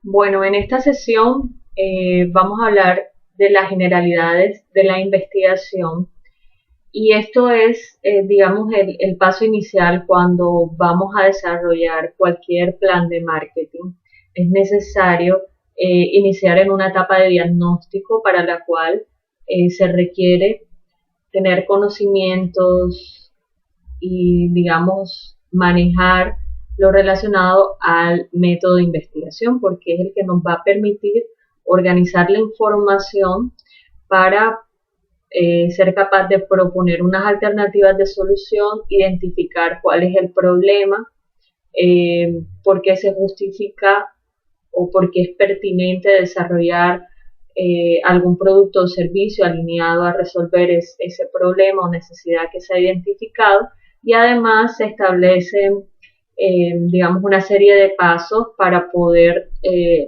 Bueno, en esta sesión vamos a hablar de las generalidades de la investigación y esto es, digamos, el paso inicial cuando vamos a desarrollar cualquier plan de marketing. Es necesario iniciar en una etapa de diagnóstico para la cual se requiere tener conocimientos y, digamos, manejar lo relacionado al método de investigación, porque es el que nos va a permitir organizar la información para ser capaz de proponer unas alternativas de solución, identificar cuál es el problema, por qué se justifica o por qué es pertinente desarrollar algún producto o servicio alineado a resolver ese problema o necesidad que se ha identificado, y además se establecen, digamos, una serie de pasos para poder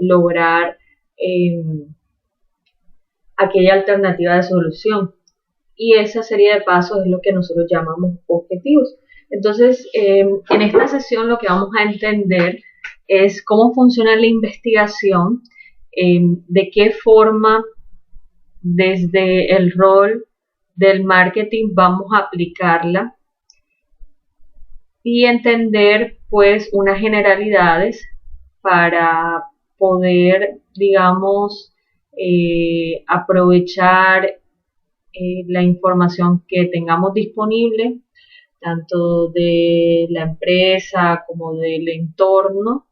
lograr aquella alternativa de solución. Y esa serie de pasos es lo que nosotros llamamos objetivos. Entonces, en esta sesión lo que vamos a entender es cómo funciona la investigación, de qué forma desde el rol del marketing vamos a aplicarla y entender pues unas generalidades para poder, digamos, aprovechar la información que tengamos disponible, tanto de la empresa como del entorno,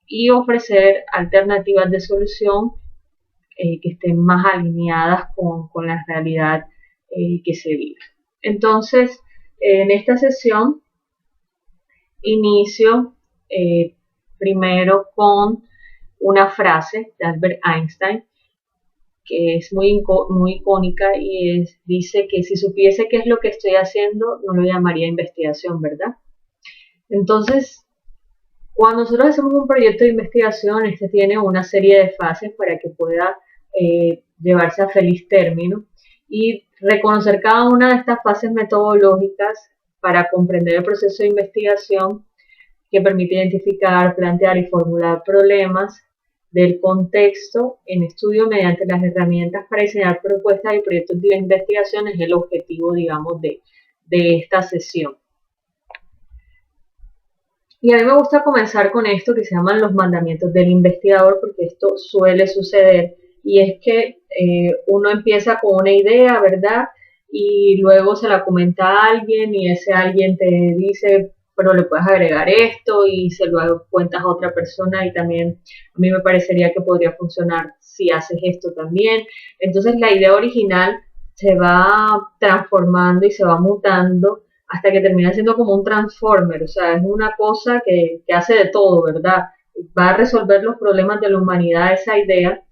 y ofrecer alternativas de solución que estén más alineadas con la realidad que se vive. Entonces, en esta sesión inicio primero con una frase de Albert Einstein que es muy icónica y dice que si supiese qué es lo que estoy haciendo, no lo llamaría investigación, ¿verdad? Entonces, cuando nosotros hacemos un proyecto de investigación, este tiene una serie de fases para que pueda llevarse a feliz término, y reconocer cada una de estas fases metodológicas para comprender el proceso de investigación que permite identificar, plantear y formular problemas del contexto en estudio mediante las herramientas para diseñar propuestas y proyectos de investigación es el objetivo, digamos, de esta sesión. Y a mí me gusta comenzar con esto que se llaman los mandamientos del investigador, porque esto suele suceder, y es que uno empieza con una idea, ¿verdad? Y luego se la comenta a alguien y ese alguien te dice, pero le puedes agregar esto, y se lo cuentas a otra persona y también a mí me parecería que podría funcionar si haces esto también. Entonces la idea original se va transformando y se va mutando hasta que termina siendo como un transformer, o sea, es una cosa que hace de todo, ¿verdad? Va a resolver los problemas de la humanidad esa idea,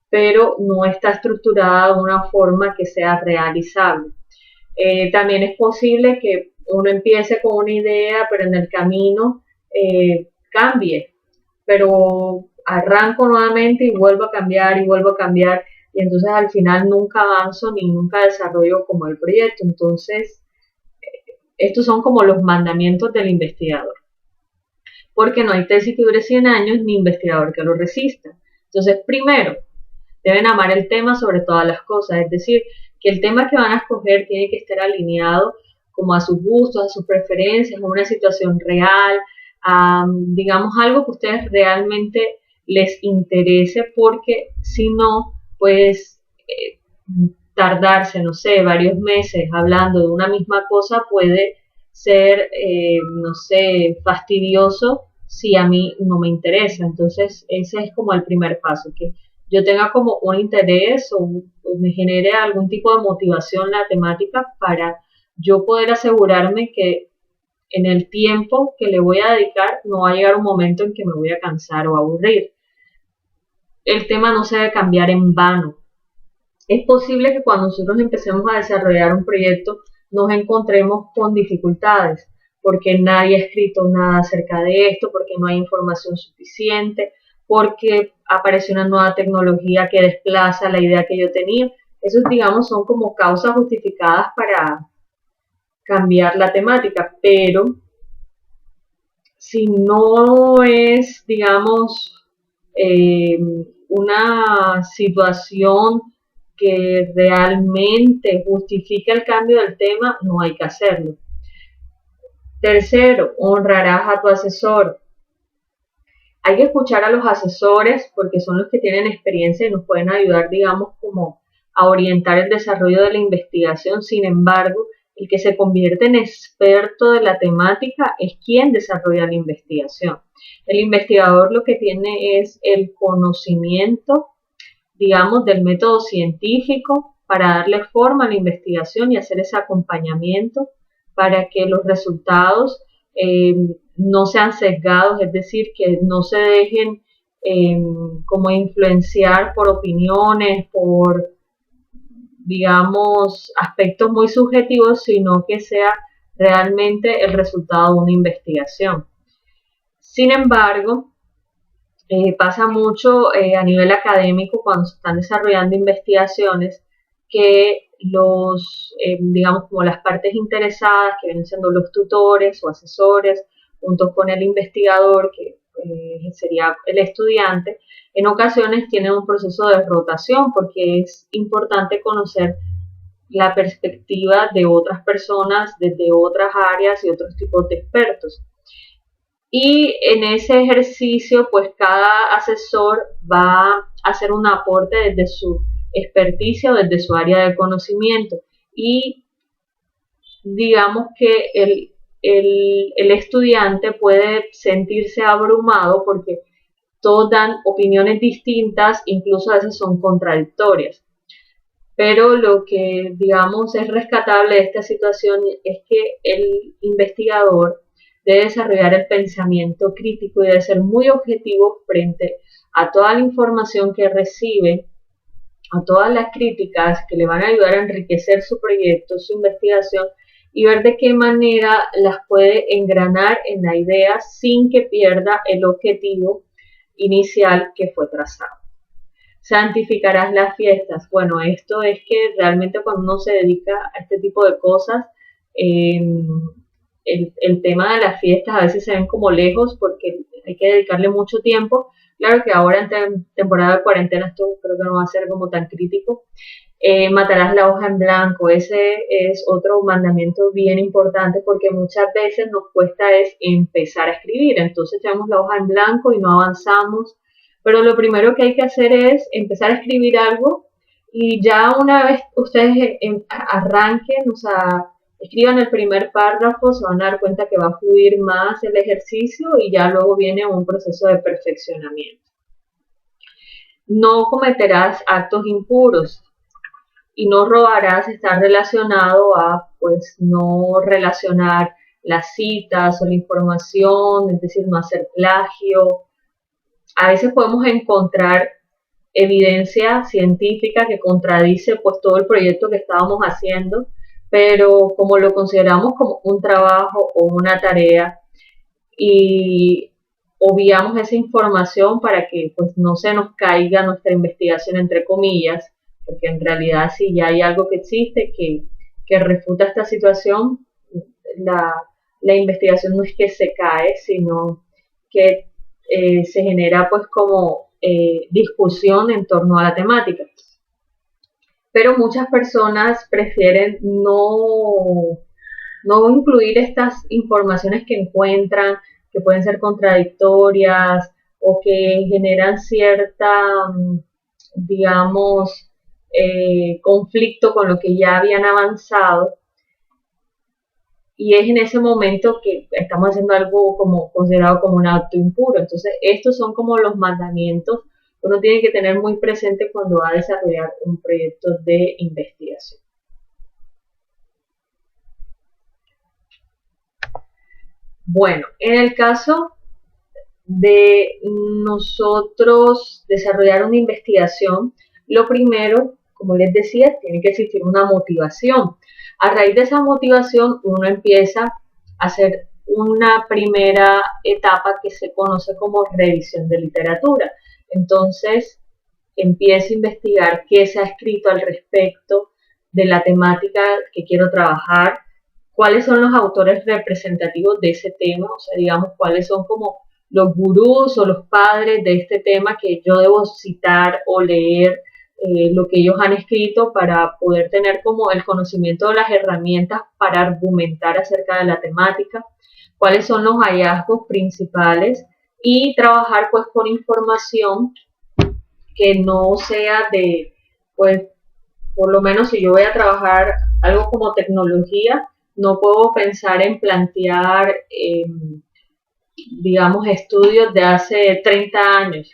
pero no está estructurada de una forma que sea realizable. También es posible que uno empiece con una idea, pero en el camino cambie, pero arranco nuevamente y vuelvo a cambiar y vuelvo a cambiar, y entonces al final nunca avanzo ni nunca desarrollo como el proyecto. Entonces, estos son como los mandamientos del investigador, porque no hay tesis que dure 100 años ni investigador que lo resista. Entonces, primero, deben amar el tema sobre todas las cosas, es decir, que el tema que van a escoger tiene que estar alineado como a sus gustos, a sus preferencias, a una situación real, a, digamos, algo que a ustedes realmente les interese, porque si no, pues tardarse, no sé, varios meses hablando de una misma cosa puede ser, no sé, fastidioso si a mí no me interesa. Entonces, ese es como el primer paso, que yo tenga como un interés o me genere algún tipo de motivación la temática para yo poder asegurarme que en el tiempo que le voy a dedicar no va a llegar un momento en que me voy a cansar o aburrir. El tema no se debe cambiar en vano. Es posible que cuando nosotros empecemos a desarrollar un proyecto nos encontremos con dificultades, porque nadie ha escrito nada acerca de esto, porque no hay información suficiente, porque apareció una nueva tecnología que desplaza la idea que yo tenía. Esos, digamos, son como causas justificadas para cambiar la temática, pero si no es, digamos, eh, una situación que realmente justifica el cambio del tema, no hay que hacerlo. Tercero, honrarás a tu asesor. Hay que escuchar a los asesores porque son los que tienen experiencia y nos pueden ayudar, digamos, como a orientar el desarrollo de la investigación. Sin embargo, el que se convierte en experto de la temática es quien desarrolla la investigación. El investigador lo que tiene es el conocimiento, digamos, del método científico para darle forma a la investigación y hacer ese acompañamiento para que los resultados eh, no sean sesgados, es decir, que no se dejen como influenciar por opiniones, por, digamos, aspectos muy subjetivos, sino que sea realmente el resultado de una investigación. Sin embargo, pasa mucho a nivel académico cuando se están desarrollando investigaciones que digamos, como las partes interesadas, que vienen siendo los tutores o asesores, junto con el investigador, que sería el estudiante, en ocasiones tienen un proceso de rotación porque es importante conocer la perspectiva de otras personas desde otras áreas y otros tipos de expertos. Y en ese ejercicio, pues cada asesor va a hacer un aporte desde su experticia o desde su área de conocimiento. Y digamos que el estudiante puede sentirse abrumado porque todos dan opiniones distintas, incluso a veces son contradictorias. Pero lo que, digamos, es rescatable de esta situación es que el investigador debe desarrollar el pensamiento crítico y debe ser muy objetivo frente a toda la información que recibe, a todas las críticas que le van a ayudar a enriquecer su proyecto, su investigación y ver de qué manera las puede engranar en la idea sin que pierda el objetivo inicial que fue trazado. Santificarás las fiestas. Bueno, esto es que realmente cuando uno se dedica a este tipo de cosas, eh, el tema de las fiestas a veces se ven como lejos porque hay que dedicarle mucho tiempo. Claro que ahora en temporada de cuarentena esto creo que no va a ser como tan crítico. Matarás la hoja en blanco. Ese es otro mandamiento bien importante porque muchas veces nos cuesta es empezar a escribir. Entonces tenemos la hoja en blanco y no avanzamos. Pero lo primero que hay que hacer es empezar a escribir algo y ya una vez ustedes arranquen, o sea, escriban el primer párrafo, se van a dar cuenta que va a fluir más el ejercicio y ya luego viene un proceso de perfeccionamiento. No cometerás actos impuros y no robarás está relacionado a pues no relacionar las citas o la información, es decir, no hacer plagio. A veces podemos encontrar evidencia científica que contradice pues todo el proyecto que estábamos haciendo, pero como lo consideramos como un trabajo o una tarea y obviamos esa información para que pues no se nos caiga nuestra investigación entre comillas, porque en realidad si ya hay algo que existe que refuta esta situación, la, la investigación no es que se cae, sino que se genera pues como discusión en torno a la temática. Pero muchas personas prefieren no incluir estas informaciones que encuentran, que pueden ser contradictorias o que generan cierta, digamos, conflicto con lo que ya habían avanzado. Y es en ese momento que estamos haciendo algo como considerado como un acto impuro. Entonces, estos son como los mandamientos que uno tiene que tener muy presente cuando va a desarrollar un proyecto de investigación. Bueno, en el caso de nosotros desarrollar una investigación, lo primero, como les decía, tiene que existir una motivación. A raíz de esa motivación, uno empieza a hacer una primera etapa que se conoce como revisión de literatura. Entonces, empieza a investigar qué se ha escrito al respecto de la temática que quiero trabajar, cuáles son los autores representativos de ese tema, o sea, digamos, cuáles son como los gurús o los padres de este tema que yo debo citar o leer lo que ellos han escrito para poder tener como el conocimiento de las herramientas para argumentar acerca de la temática, cuáles son los hallazgos principales y trabajar pues con información que no sea de, pues, por lo menos si yo voy a trabajar algo como tecnología, no puedo pensar en plantear, digamos, estudios de hace 30 años,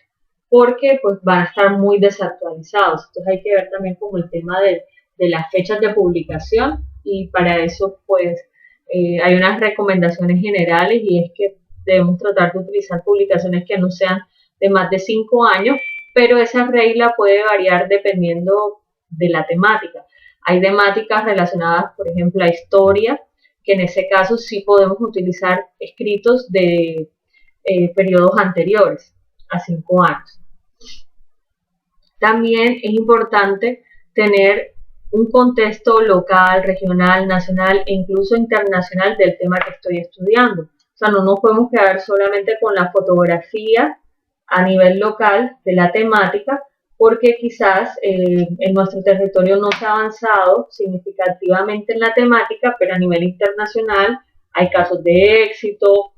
porque pues van a estar muy desactualizados. Entonces hay que ver también como el tema de las fechas de publicación y para eso pues hay unas recomendaciones generales y es que debemos tratar de utilizar publicaciones que no sean de más de 5 años, pero esa regla puede variar dependiendo de la temática. Hay temáticas relacionadas, por ejemplo, a historia, que en ese caso sí podemos utilizar escritos de periodos anteriores a 5 años. También es importante tener un contexto local, regional, nacional e incluso internacional del tema que estoy estudiando. O sea, no nos podemos quedar solamente con la fotografía a nivel local de la temática, porque quizás en nuestro territorio no se ha avanzado significativamente en la temática, pero a nivel internacional hay casos de éxito,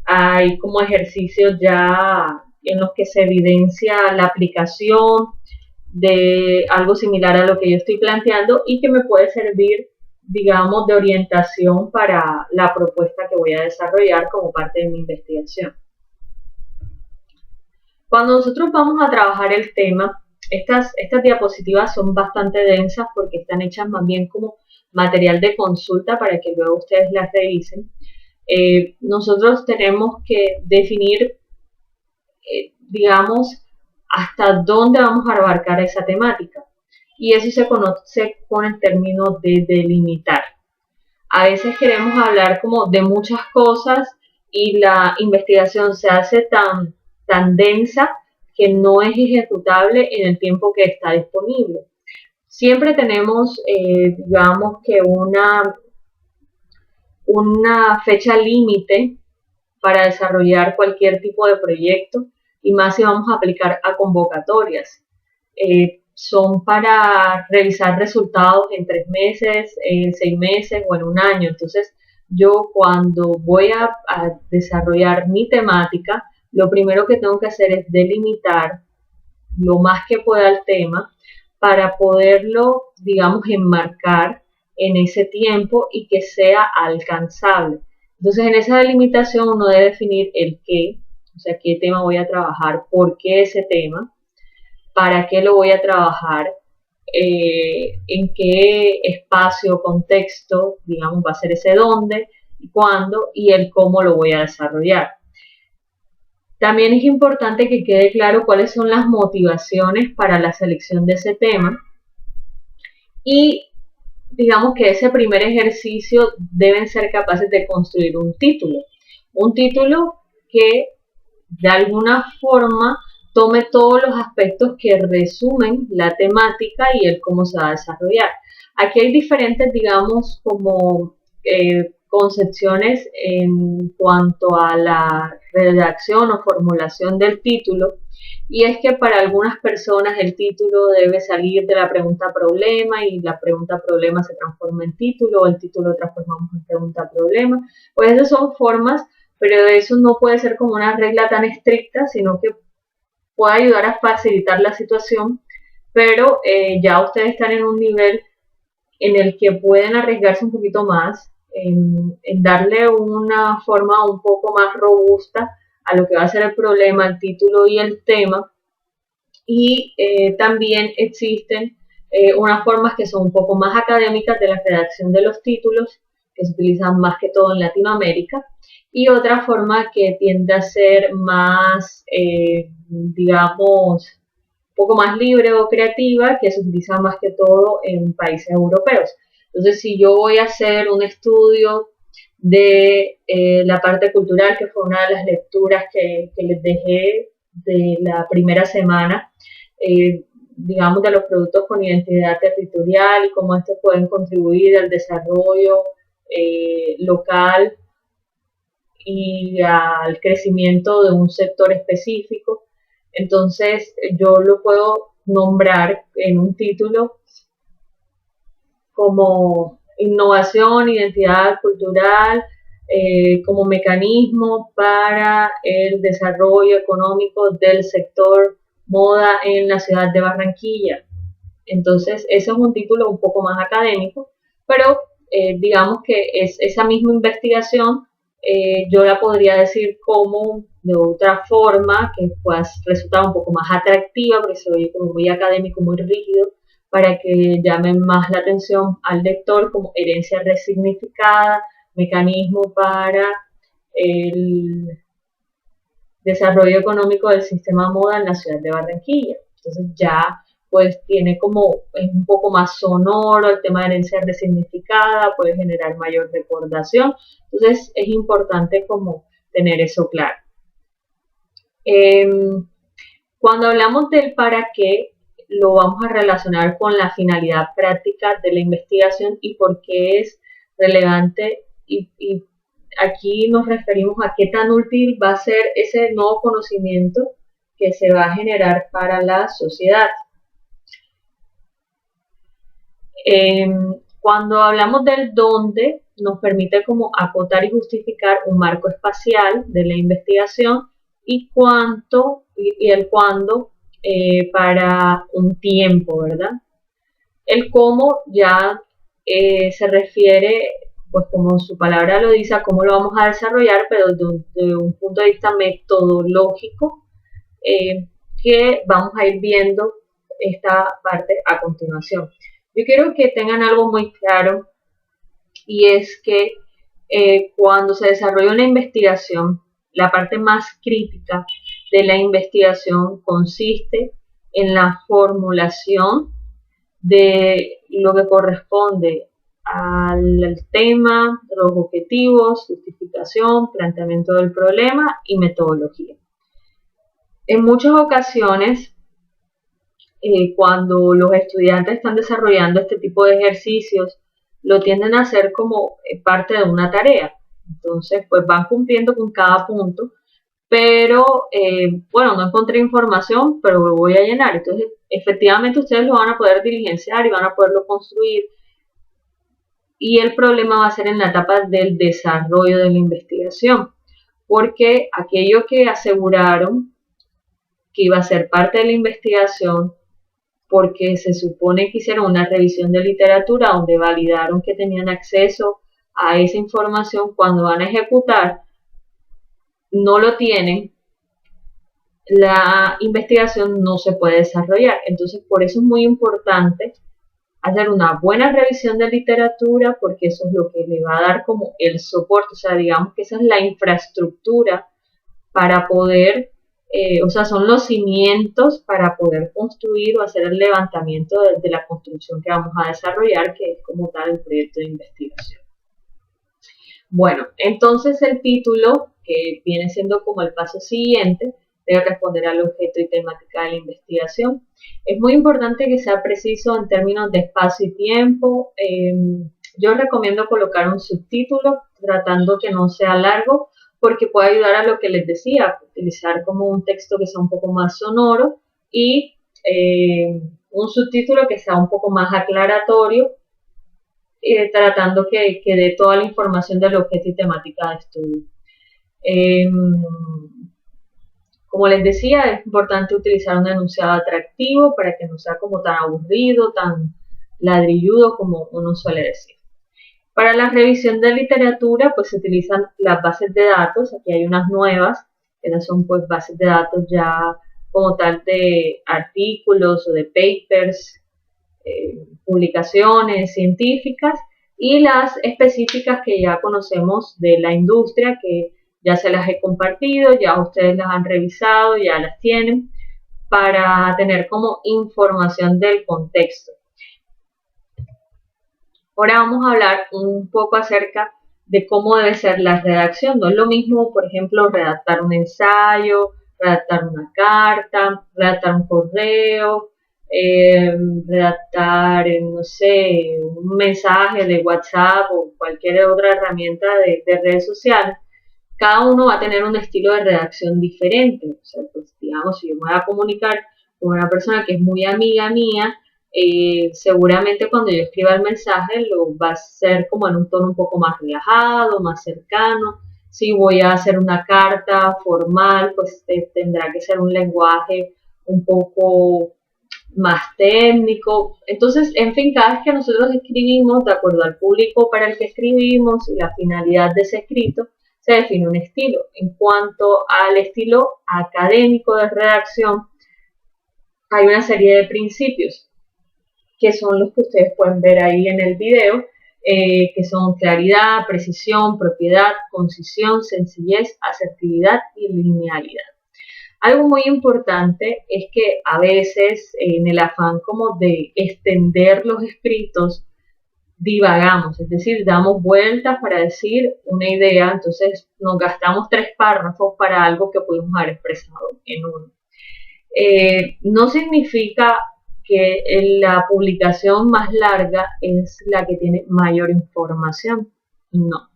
hay como ejercicios ya en los que se evidencia la aplicación de algo similar a lo que yo estoy planteando y que me puede servir, digamos, de orientación para la propuesta que voy a desarrollar como parte de mi investigación. Cuando nosotros vamos a trabajar el tema, estas diapositivas son bastante densas porque están hechas más bien como material de consulta para que luego ustedes las revisen. Nosotros tenemos que definir, digamos, hasta dónde vamos a abarcar esa temática. Y eso se conoce con el término de delimitar. A veces queremos hablar como de muchas cosas y la investigación se hace tan densa que no es ejecutable en el tiempo que está disponible. Siempre tenemos, digamos que una fecha límite para desarrollar cualquier tipo de proyecto y más si vamos a aplicar a convocatorias. Son para revisar resultados en 3 meses, en 6 meses o en un año. Entonces, yo cuando voy a desarrollar mi temática, lo primero que tengo que hacer es delimitar lo más que pueda el tema para poderlo, digamos, enmarcar en ese tiempo y que sea alcanzable. Entonces, en esa delimitación uno debe definir el qué, o sea, qué tema voy a trabajar, por qué ese tema, para qué lo voy a trabajar, en qué espacio, contexto, digamos, va a ser ese dónde, y cuándo, y el cómo lo voy a desarrollar. También es importante que quede claro cuáles son las motivaciones para la selección de ese tema y digamos que ese primer ejercicio deben ser capaces de construir un título que de alguna forma tome todos los aspectos que resumen la temática y el cómo se va a desarrollar. Aquí hay diferentes, digamos, como concepciones en cuanto a la redacción o formulación del título, y es que para algunas personas el título debe salir de la pregunta problema y la pregunta problema se transforma en título, o el título lo transformamos en pregunta problema. Pues esas son formas, pero eso no puede ser como una regla tan estricta, sino que puede ayudar a facilitar la situación, pero ya ustedes están en un nivel en el que pueden arriesgarse un poquito más, en darle una forma un poco más robusta a lo que va a ser el problema, el título y el tema. Y también existen unas formas que son un poco más académicas de la redacción de los títulos, que se utilizan más que todo en Latinoamérica, y otra forma que tiende a ser más, digamos, un poco más libre o creativa, que se utiliza más que todo en países europeos. Entonces, si yo voy a hacer un estudio de la parte cultural, que fue una de las lecturas que les dejé de la primera semana, digamos, de los productos con identidad territorial y cómo estos pueden contribuir al desarrollo local y al crecimiento de un sector específico. Entonces yo lo puedo nombrar en un título como innovación, identidad cultural, como mecanismo para el desarrollo económico del sector moda en la ciudad de Barranquilla. Entonces, ese es un título un poco más académico, pero digamos que es esa misma investigación, yo la podría decir como de otra forma que pueda resultar un poco más atractiva, porque se oye como muy académico, muy rígido, para que llamen más la atención al lector, como herencia resignificada, mecanismo para el desarrollo económico del sistema moda en la ciudad de Barranquilla. Entonces ya pues tiene como, es un poco más sonoro el tema de herencia resignificada, puede generar mayor recordación. Entonces es importante como tener eso claro. Eh, Cuando hablamos del para qué, lo vamos a relacionar con la finalidad práctica de la investigación y por qué es relevante y aquí nos referimos a qué tan útil va a ser ese nuevo conocimiento que se va a generar para la sociedad. Eh, Cuando hablamos del dónde, nos permite como acotar y justificar un marco espacial de la investigación y cuánto y el cuándo para un tiempo, ¿verdad? El cómo ya se refiere, pues como su palabra lo dice, a cómo lo vamos a desarrollar, pero desde un punto de vista metodológico, que vamos a ir viendo esta parte a continuación. Yo quiero que tengan algo muy claro y es que cuando se desarrolla una investigación, la parte más crítica de la investigación consiste en la formulación de lo que corresponde al tema, los objetivos, justificación, planteamiento del problema y metodología. En muchas ocasiones, cuando los estudiantes están desarrollando este tipo de ejercicios, lo tienden a hacer como parte de una tarea. Entonces, pues van cumpliendo con cada punto, pero bueno, no encontré información, pero lo voy a llenar. Entonces, efectivamente ustedes lo van a poder diligenciar y van a poderlo construir. Y el problema va a ser en la etapa del desarrollo de la investigación, porque aquello que aseguraron que iba a ser parte de la investigación, porque se supone que hicieron una revisión de literatura donde validaron que tenían acceso a esa información, cuando van a ejecutar, no lo tienen, la investigación no se puede desarrollar. Entonces, por eso es muy importante hacer una buena revisión de literatura, porque eso es lo que le va a dar como el soporte, o sea, digamos que esa es la infraestructura para poder, o sea, son los cimientos para poder construir o hacer el levantamiento de la construcción que vamos a desarrollar, que es como tal el proyecto de investigación. Bueno, entonces el título, que viene siendo como el paso siguiente, debe responder al objeto y temática de la investigación. Es muy importante que sea preciso en términos de espacio y tiempo. Yo recomiendo colocar un subtítulo tratando que no sea largo, porque puede ayudar a lo que les decía, utilizar como un texto que sea un poco más sonoro y un subtítulo que sea un poco más aclaratorio, tratando que dé toda la información del objeto y temática de estudio. Eh, Como les decía, es importante utilizar un enunciado atractivo para que no sea como tan aburrido, tan ladrilludo como uno suele decir. Para la revisión de literatura, pues se utilizan las bases de datos. Aquí hay unas nuevas, que son pues bases de datos ya como tal de artículos o de papers, publicaciones científicas, y las específicas que ya conocemos de la industria, que ya se las he compartido, ya ustedes las han revisado, ya las tienen, para tener como información del contexto. Ahora vamos a hablar un poco acerca de cómo debe ser la redacción. No es lo mismo, por ejemplo, redactar un ensayo, redactar una carta, redactar un correo, redactar, no sé, un mensaje de WhatsApp o cualquier otra herramienta de redes sociales. cada uno va a tener un estilo de redacción diferente. O sea, pues digamos, si yo me voy a comunicar con una persona que es muy amiga mía, seguramente cuando yo escriba el mensaje lo va a hacer como en un tono un poco más relajado, más cercano. Si voy a hacer una carta formal, pues tendrá que ser un lenguaje un poco más técnico. Entonces, en fin, cada vez que nosotros escribimos, de acuerdo al público para el que escribimos y la finalidad de ese escrito, se define un estilo. En cuanto al estilo académico de redacción, hay una serie de principios que son los que ustedes pueden ver ahí en el video, que son claridad, precisión, propiedad, concisión, sencillez, asertividad y linealidad. Algo muy importante es que a veces en el afán como de extender los escritos divagamos, es decir, damos vueltas para decir una idea, entonces nos gastamos 3 párrafos para algo que pudimos haber expresado en uno. No significa que la publicación más larga es la que tiene mayor información, no.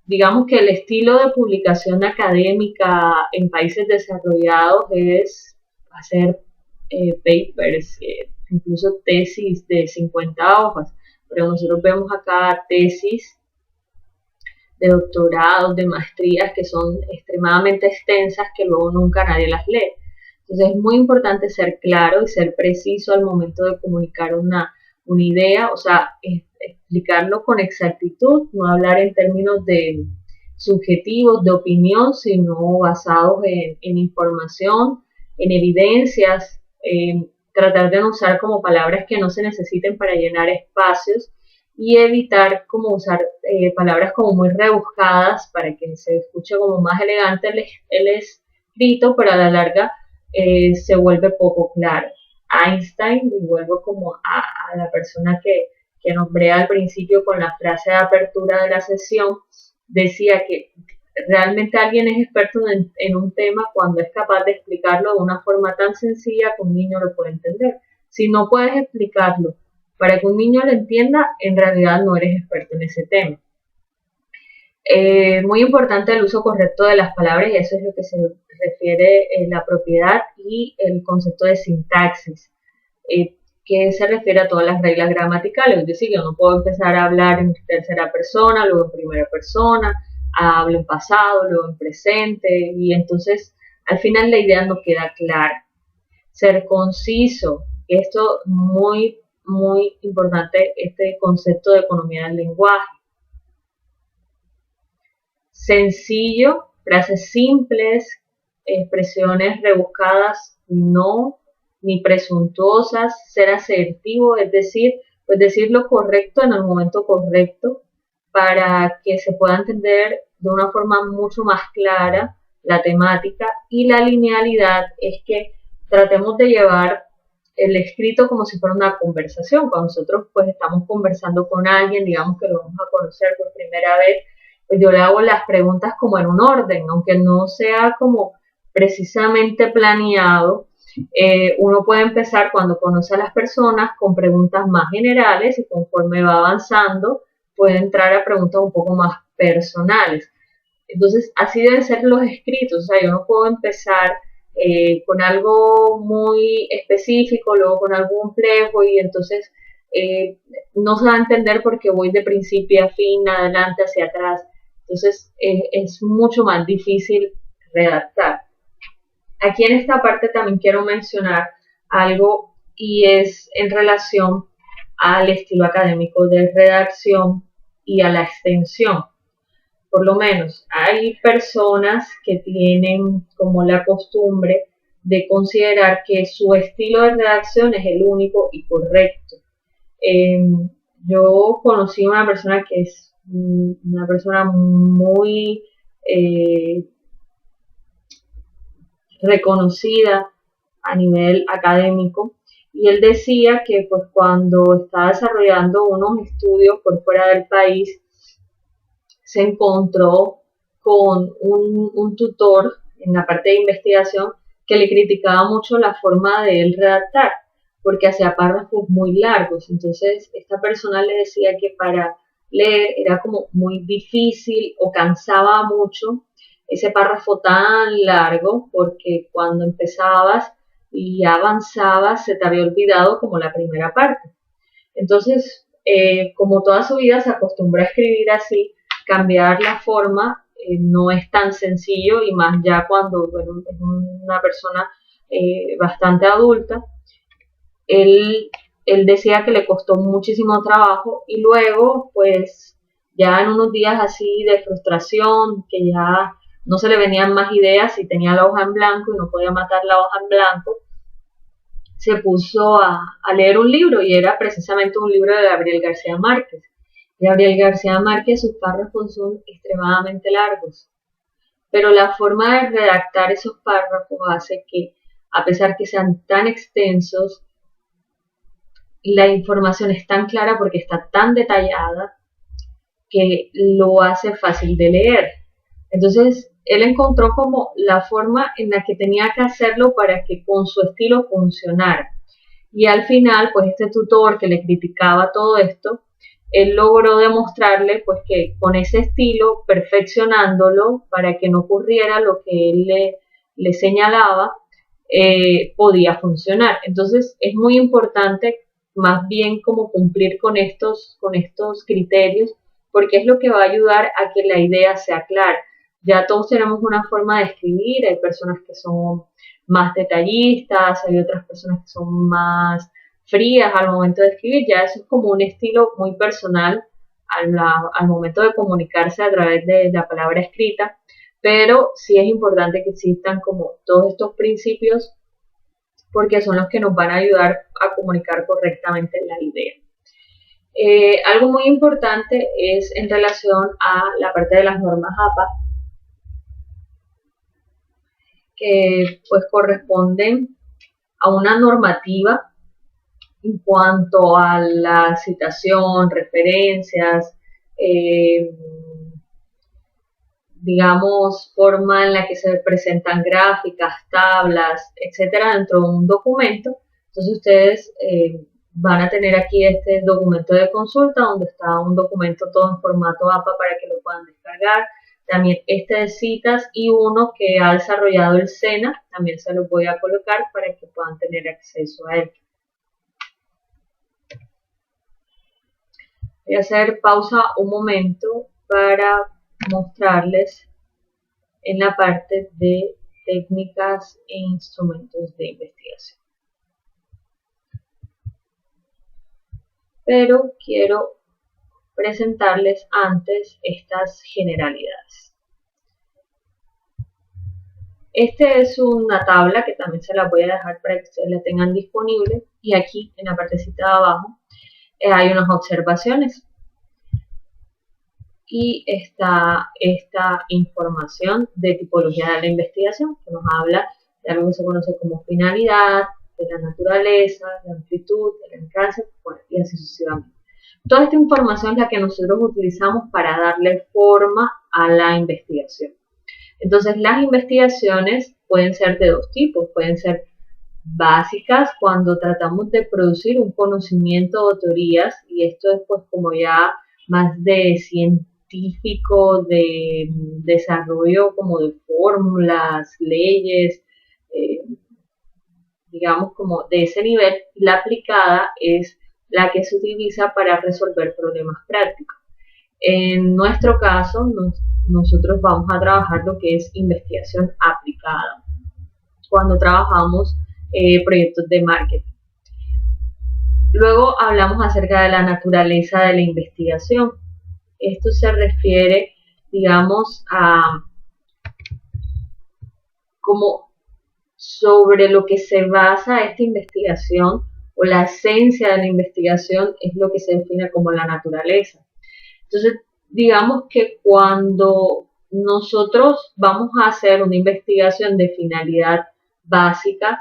Digamos que el estilo de publicación académica en países desarrollados es hacer papers, incluso tesis de 50 hojas, pero nosotros vemos acá tesis de doctorados, de maestrías que son extremadamente extensas que luego nunca nadie las lee. Entonces es muy importante ser claro y ser preciso al momento de comunicar una idea, o sea, explicarlo con exactitud, no hablar en términos de subjetivos, de opinión, sino basados en información, en evidencias, tratar de no usar como palabras que no se necesiten para llenar espacios y evitar como usar palabras como muy rebuscadas para que se escuche como más elegante el escrito, pero a la larga se vuelve poco claro. Einstein, y vuelvo como a la persona que nombré al principio con la frase de apertura de la sesión, decía que realmente alguien es experto en un tema cuando es capaz de explicarlo de una forma tan sencilla que un niño lo puede entender. Si no puedes explicarlo para que un niño lo entienda, en realidad no eres experto en ese tema. Muy importante el uso correcto de las palabras y eso es lo que se refiere la propiedad y el concepto de sintaxis, que se refiere a todas las reglas gramaticales. Es decir, yo no puedo empezar a hablar en tercera persona, luego en primera persona, hablo en pasado, luego en presente y entonces al final la idea no queda clara. Ser conciso, esto muy importante, este concepto de economía del lenguaje. Sencillo, frases simples, expresiones rebuscadas, no, ni presuntuosas, ser asertivo, es decir, pues decir lo correcto en el momento correcto para que se pueda entender de una forma mucho más clara la temática, y la linealidad es que tratemos de llevar el escrito como si fuera una conversación. Cuando nosotros pues estamos conversando con alguien, digamos que lo vamos a conocer por primera vez, pues yo le hago las preguntas como en un orden, aunque no sea como precisamente planeado. Uno puede empezar cuando conoce a las personas con preguntas más generales y conforme va avanzando puede entrar a preguntas un poco más personales. Entonces, así deben ser los escritos. O sea, yo no puedo empezar con algo muy específico, luego con algo complejo y entonces no se va a entender porque voy de principio a fin, adelante, hacia atrás. Entonces, es mucho más difícil redactar. Aquí en esta parte también quiero mencionar algo y es en relación al estilo académico de redacción y a la extensión. Por lo menos hay personas que tienen como la costumbre de considerar que su estilo de redacción es el único y correcto. Eh, yo conocí a una persona que es una persona muy reconocida a nivel académico y él decía que pues cuando estaba desarrollando unos estudios por fuera del país se encontró con un tutor en la parte de investigación que le criticaba mucho la forma de él redactar porque hacía párrafos muy largos. Entonces esta persona le decía que para leer, era como muy difícil o cansaba mucho ese párrafo tan largo, porque cuando empezabas y avanzabas se te había olvidado como la primera parte. Entonces, como toda su vida se acostumbró a escribir así, cambiar la forma no es tan sencillo, y más ya cuando, bueno, es una persona bastante adulta. Él, él decía que le costó muchísimo trabajo, y luego pues ya en unos días así de frustración, que ya no se le venían más ideas y tenía la hoja en blanco y no podía matar la hoja en blanco, se puso a leer un libro, y era precisamente un libro de Gabriel García Márquez. Gabriel García Márquez, sus párrafos son extremadamente largos, pero la forma de redactar esos párrafos hace que, a pesar que sean tan extensos, la información es tan clara porque está tan detallada que lo hace fácil de leer. Entonces, él encontró como la forma en la que tenía que hacerlo para que con su estilo funcionara. Y al final, pues este tutor que le criticaba todo esto, él logró demostrarle pues que con ese estilo, perfeccionándolo para que no ocurriera lo que él le señalaba, podía funcionar. Entonces es muy importante más bien como cumplir con estos criterios, porque es lo que va a ayudar a que la idea sea clara. Ya todos tenemos una forma de escribir, hay personas que son más detallistas, hay otras personas que son más frías al momento de escribir, ya eso es como un estilo muy personal al momento de comunicarse a través de la palabra escrita, pero sí es importante que existan como todos estos principios, porque son los que nos van a ayudar a comunicar correctamente la idea. Algo muy importante es en relación a la parte de las normas APA, que pues corresponden a una normativa en cuanto a la citación, referencias, eh, digamos, forma en la que se presentan gráficas, tablas, etcétera, dentro de un documento. Entonces ustedes van a tener aquí este documento de consulta, donde está un documento todo en formato APA para que lo puedan descargar. También este de citas, y uno que ha desarrollado el SENA, también se lo voy a colocar para que puedan tener acceso a él. Voy a hacer pausa un momento para mostrarles en la parte de técnicas e instrumentos de investigación. Pero quiero presentarles antes estas generalidades. Este es una tabla que también se la voy a dejar para que ustedes la tengan disponible, y aquí en la partecita de abajo hay unas observaciones, y está esta información de tipología de la investigación, que nos habla de algo que se conoce como finalidad, de la naturaleza, la amplitud, del alcance, bueno, y así sucesivamente. Toda esta información es la que nosotros utilizamos para darle forma a la investigación. Entonces, las investigaciones pueden ser de dos tipos. Pueden ser básicas, cuando tratamos de producir un conocimiento o teorías, y esto es pues como ya más de científico, de desarrollo como de fórmulas, leyes, eh, digamos como de ese nivel. La aplicada es la que se utiliza para resolver problemas prácticos. En nuestro caso, nosotros vamos a trabajar lo que es investigación aplicada cuando trabajamos proyectos de marketing. Luego hablamos acerca de la naturaleza de la investigación. Esto se refiere, digamos, a como sobre lo que se basa esta investigación, o la esencia de la investigación es lo que se define como la naturaleza. Entonces, digamos que cuando nosotros vamos a hacer una investigación de finalidad básica,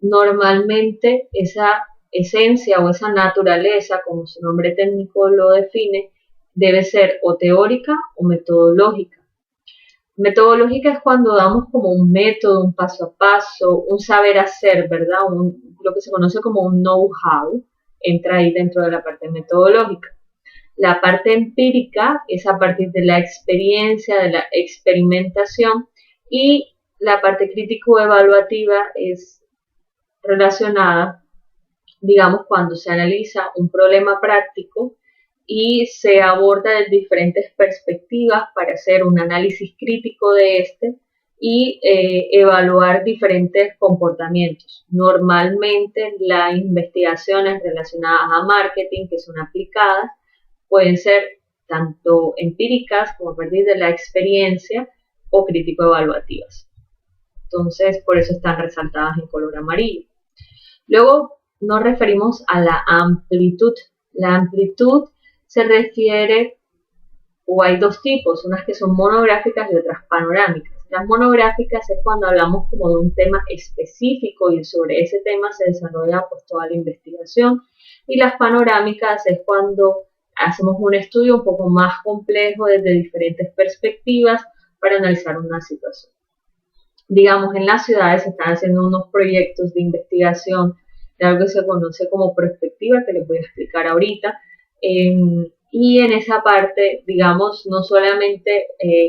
normalmente esa esencia o esa naturaleza, como su nombre técnico lo define, debe ser o teórica o metodológica. Metodológica es cuando damos como un método, un paso a paso, un saber hacer, ¿verdad? Lo que se conoce como un know-how, entra ahí dentro de la parte metodológica. La parte empírica es a partir de la experiencia, de la experimentación, y la parte crítico-evaluativa es relacionada, digamos, cuando se analiza un problema práctico y se aborda de diferentes perspectivas para hacer un análisis crítico de este y evaluar diferentes comportamientos. Normalmente las investigaciones relacionadas a marketing que son aplicadas pueden ser tanto empíricas como a partir de la experiencia o crítico-evaluativas. Entonces, por eso están resaltadas en color amarillo. Luego nos referimos a la amplitud. La amplitud se refiere, o hay dos tipos, unas que son monográficas y otras panorámicas. Las monográficas es cuando hablamos como de un tema específico y sobre ese tema se desarrolla pues toda la investigación. Y las panorámicas es cuando hacemos un estudio un poco más complejo desde diferentes perspectivas para analizar una situación. Digamos, en las ciudades se están haciendo unos proyectos de investigación de algo que se conoce como perspectiva, que les voy a explicar ahorita. Y en esa parte, digamos, no solamente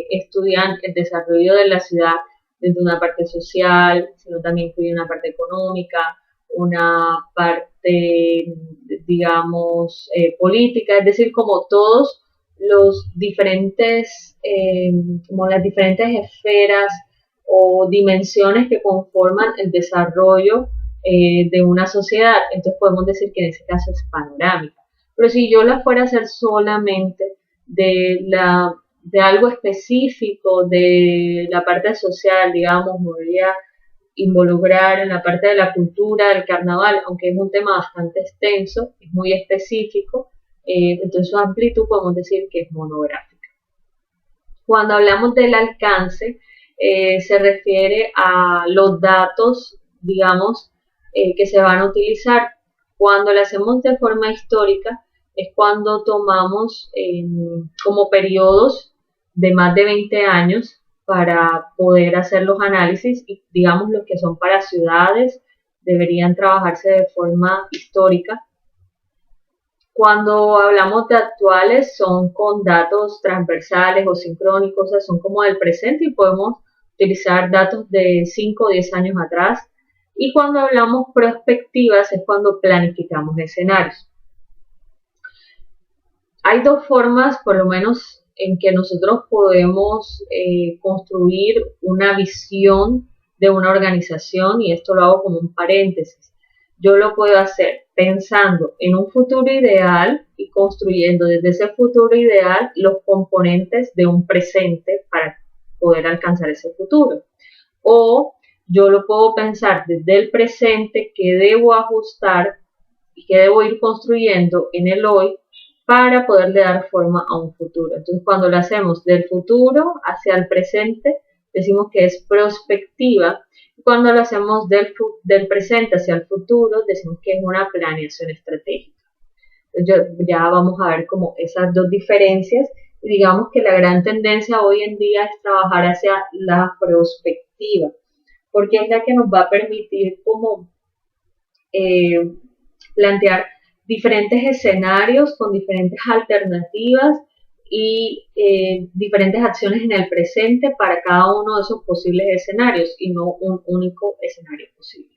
estudian el desarrollo de la ciudad desde una parte social, sino también incluye una parte económica, una parte, digamos, política, es decir, como todos los diferentes, como las diferentes esferas o dimensiones que conforman el desarrollo de una sociedad. Entonces podemos decir que en ese caso es panorámica. Pero si yo la fuera a hacer solamente de algo específico, de la parte social, digamos, me voy a involucrar en la parte de la cultura, del carnaval, aunque es un tema bastante extenso, es muy específico, entonces su amplitud podemos decir que es monográfica. Cuando hablamos del alcance, se refiere a los datos, digamos, que se van a utilizar. Cuando lo hacemos de forma histórica, es cuando tomamos como periodos de más de 20 años para poder hacer los análisis y, digamos, los que son para ciudades deberían trabajarse de forma histórica. Cuando hablamos de actuales son con datos transversales o sincrónicos, o sea, son como del presente y podemos utilizar datos de 5 o 10 años atrás. Y cuando hablamos prospectivas es cuando planificamos escenarios. Hay dos formas, por lo menos, en que nosotros podemos construir una visión de una organización, y esto lo hago como un paréntesis. Yo lo puedo hacer pensando en un futuro ideal y construyendo desde ese futuro ideal los componentes de un presente para poder alcanzar ese futuro. O yo lo puedo pensar desde el presente que debo ajustar y que debo ir construyendo en el hoy para poderle dar forma a un futuro. Entonces, cuando lo hacemos del futuro hacia el presente, decimos que es prospectiva. Cuando lo hacemos del presente hacia el futuro, decimos que es una planeación estratégica. Entonces, ya vamos a ver como esas dos diferencias. Y digamos que la gran tendencia hoy en día es trabajar hacia la prospectiva, porque es la que nos va a permitir como plantear diferentes escenarios con diferentes alternativas y diferentes acciones en el presente para cada uno de esos posibles escenarios y no un único escenario posible.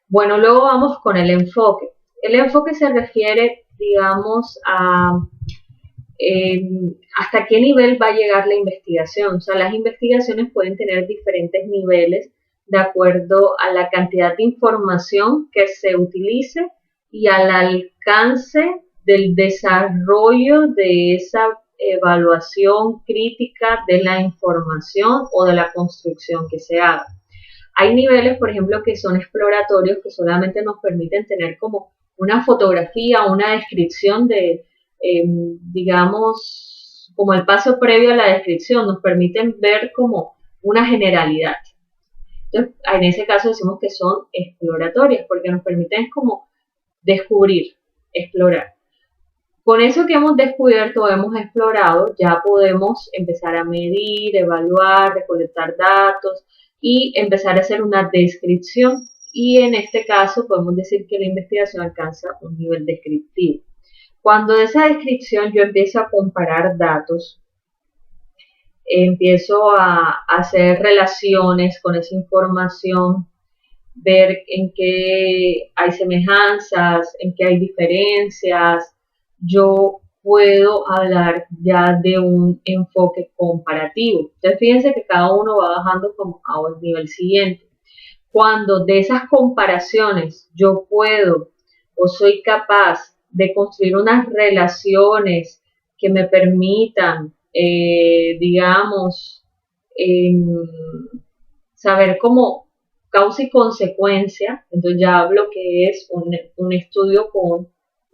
Bueno, luego vamos con el enfoque. El enfoque se refiere, digamos, a hasta qué nivel va a llegar la investigación. O sea, las investigaciones pueden tener diferentes niveles de acuerdo a la cantidad de información que se utilice y al alcance del desarrollo de esa evaluación crítica de la información o de la construcción que se haga. Hay niveles, por ejemplo, que son exploratorios, que solamente nos permiten tener como una fotografía, una descripción de, digamos, como el paso previo a la descripción, nos permiten ver como una generalidad. Entonces, en ese caso decimos que son exploratorias, porque nos permiten como descubrir, explorar. Con eso que hemos descubierto o hemos explorado, ya podemos empezar a medir, evaluar, recolectar datos y empezar a hacer una descripción. Y en este caso podemos decir que la investigación alcanza un nivel descriptivo. Cuando de esa descripción yo empiezo a comparar datos, empiezo a hacer relaciones con esa información, ver en qué hay semejanzas, en qué hay diferencias, yo puedo hablar ya de un enfoque comparativo. Entonces fíjense que cada uno va bajando como a un nivel siguiente. Cuando de esas comparaciones yo puedo o soy capaz de construir unas relaciones que me permitan, digamos, eh, saber cómo causa y consecuencia, entonces ya hablo que es un estudio con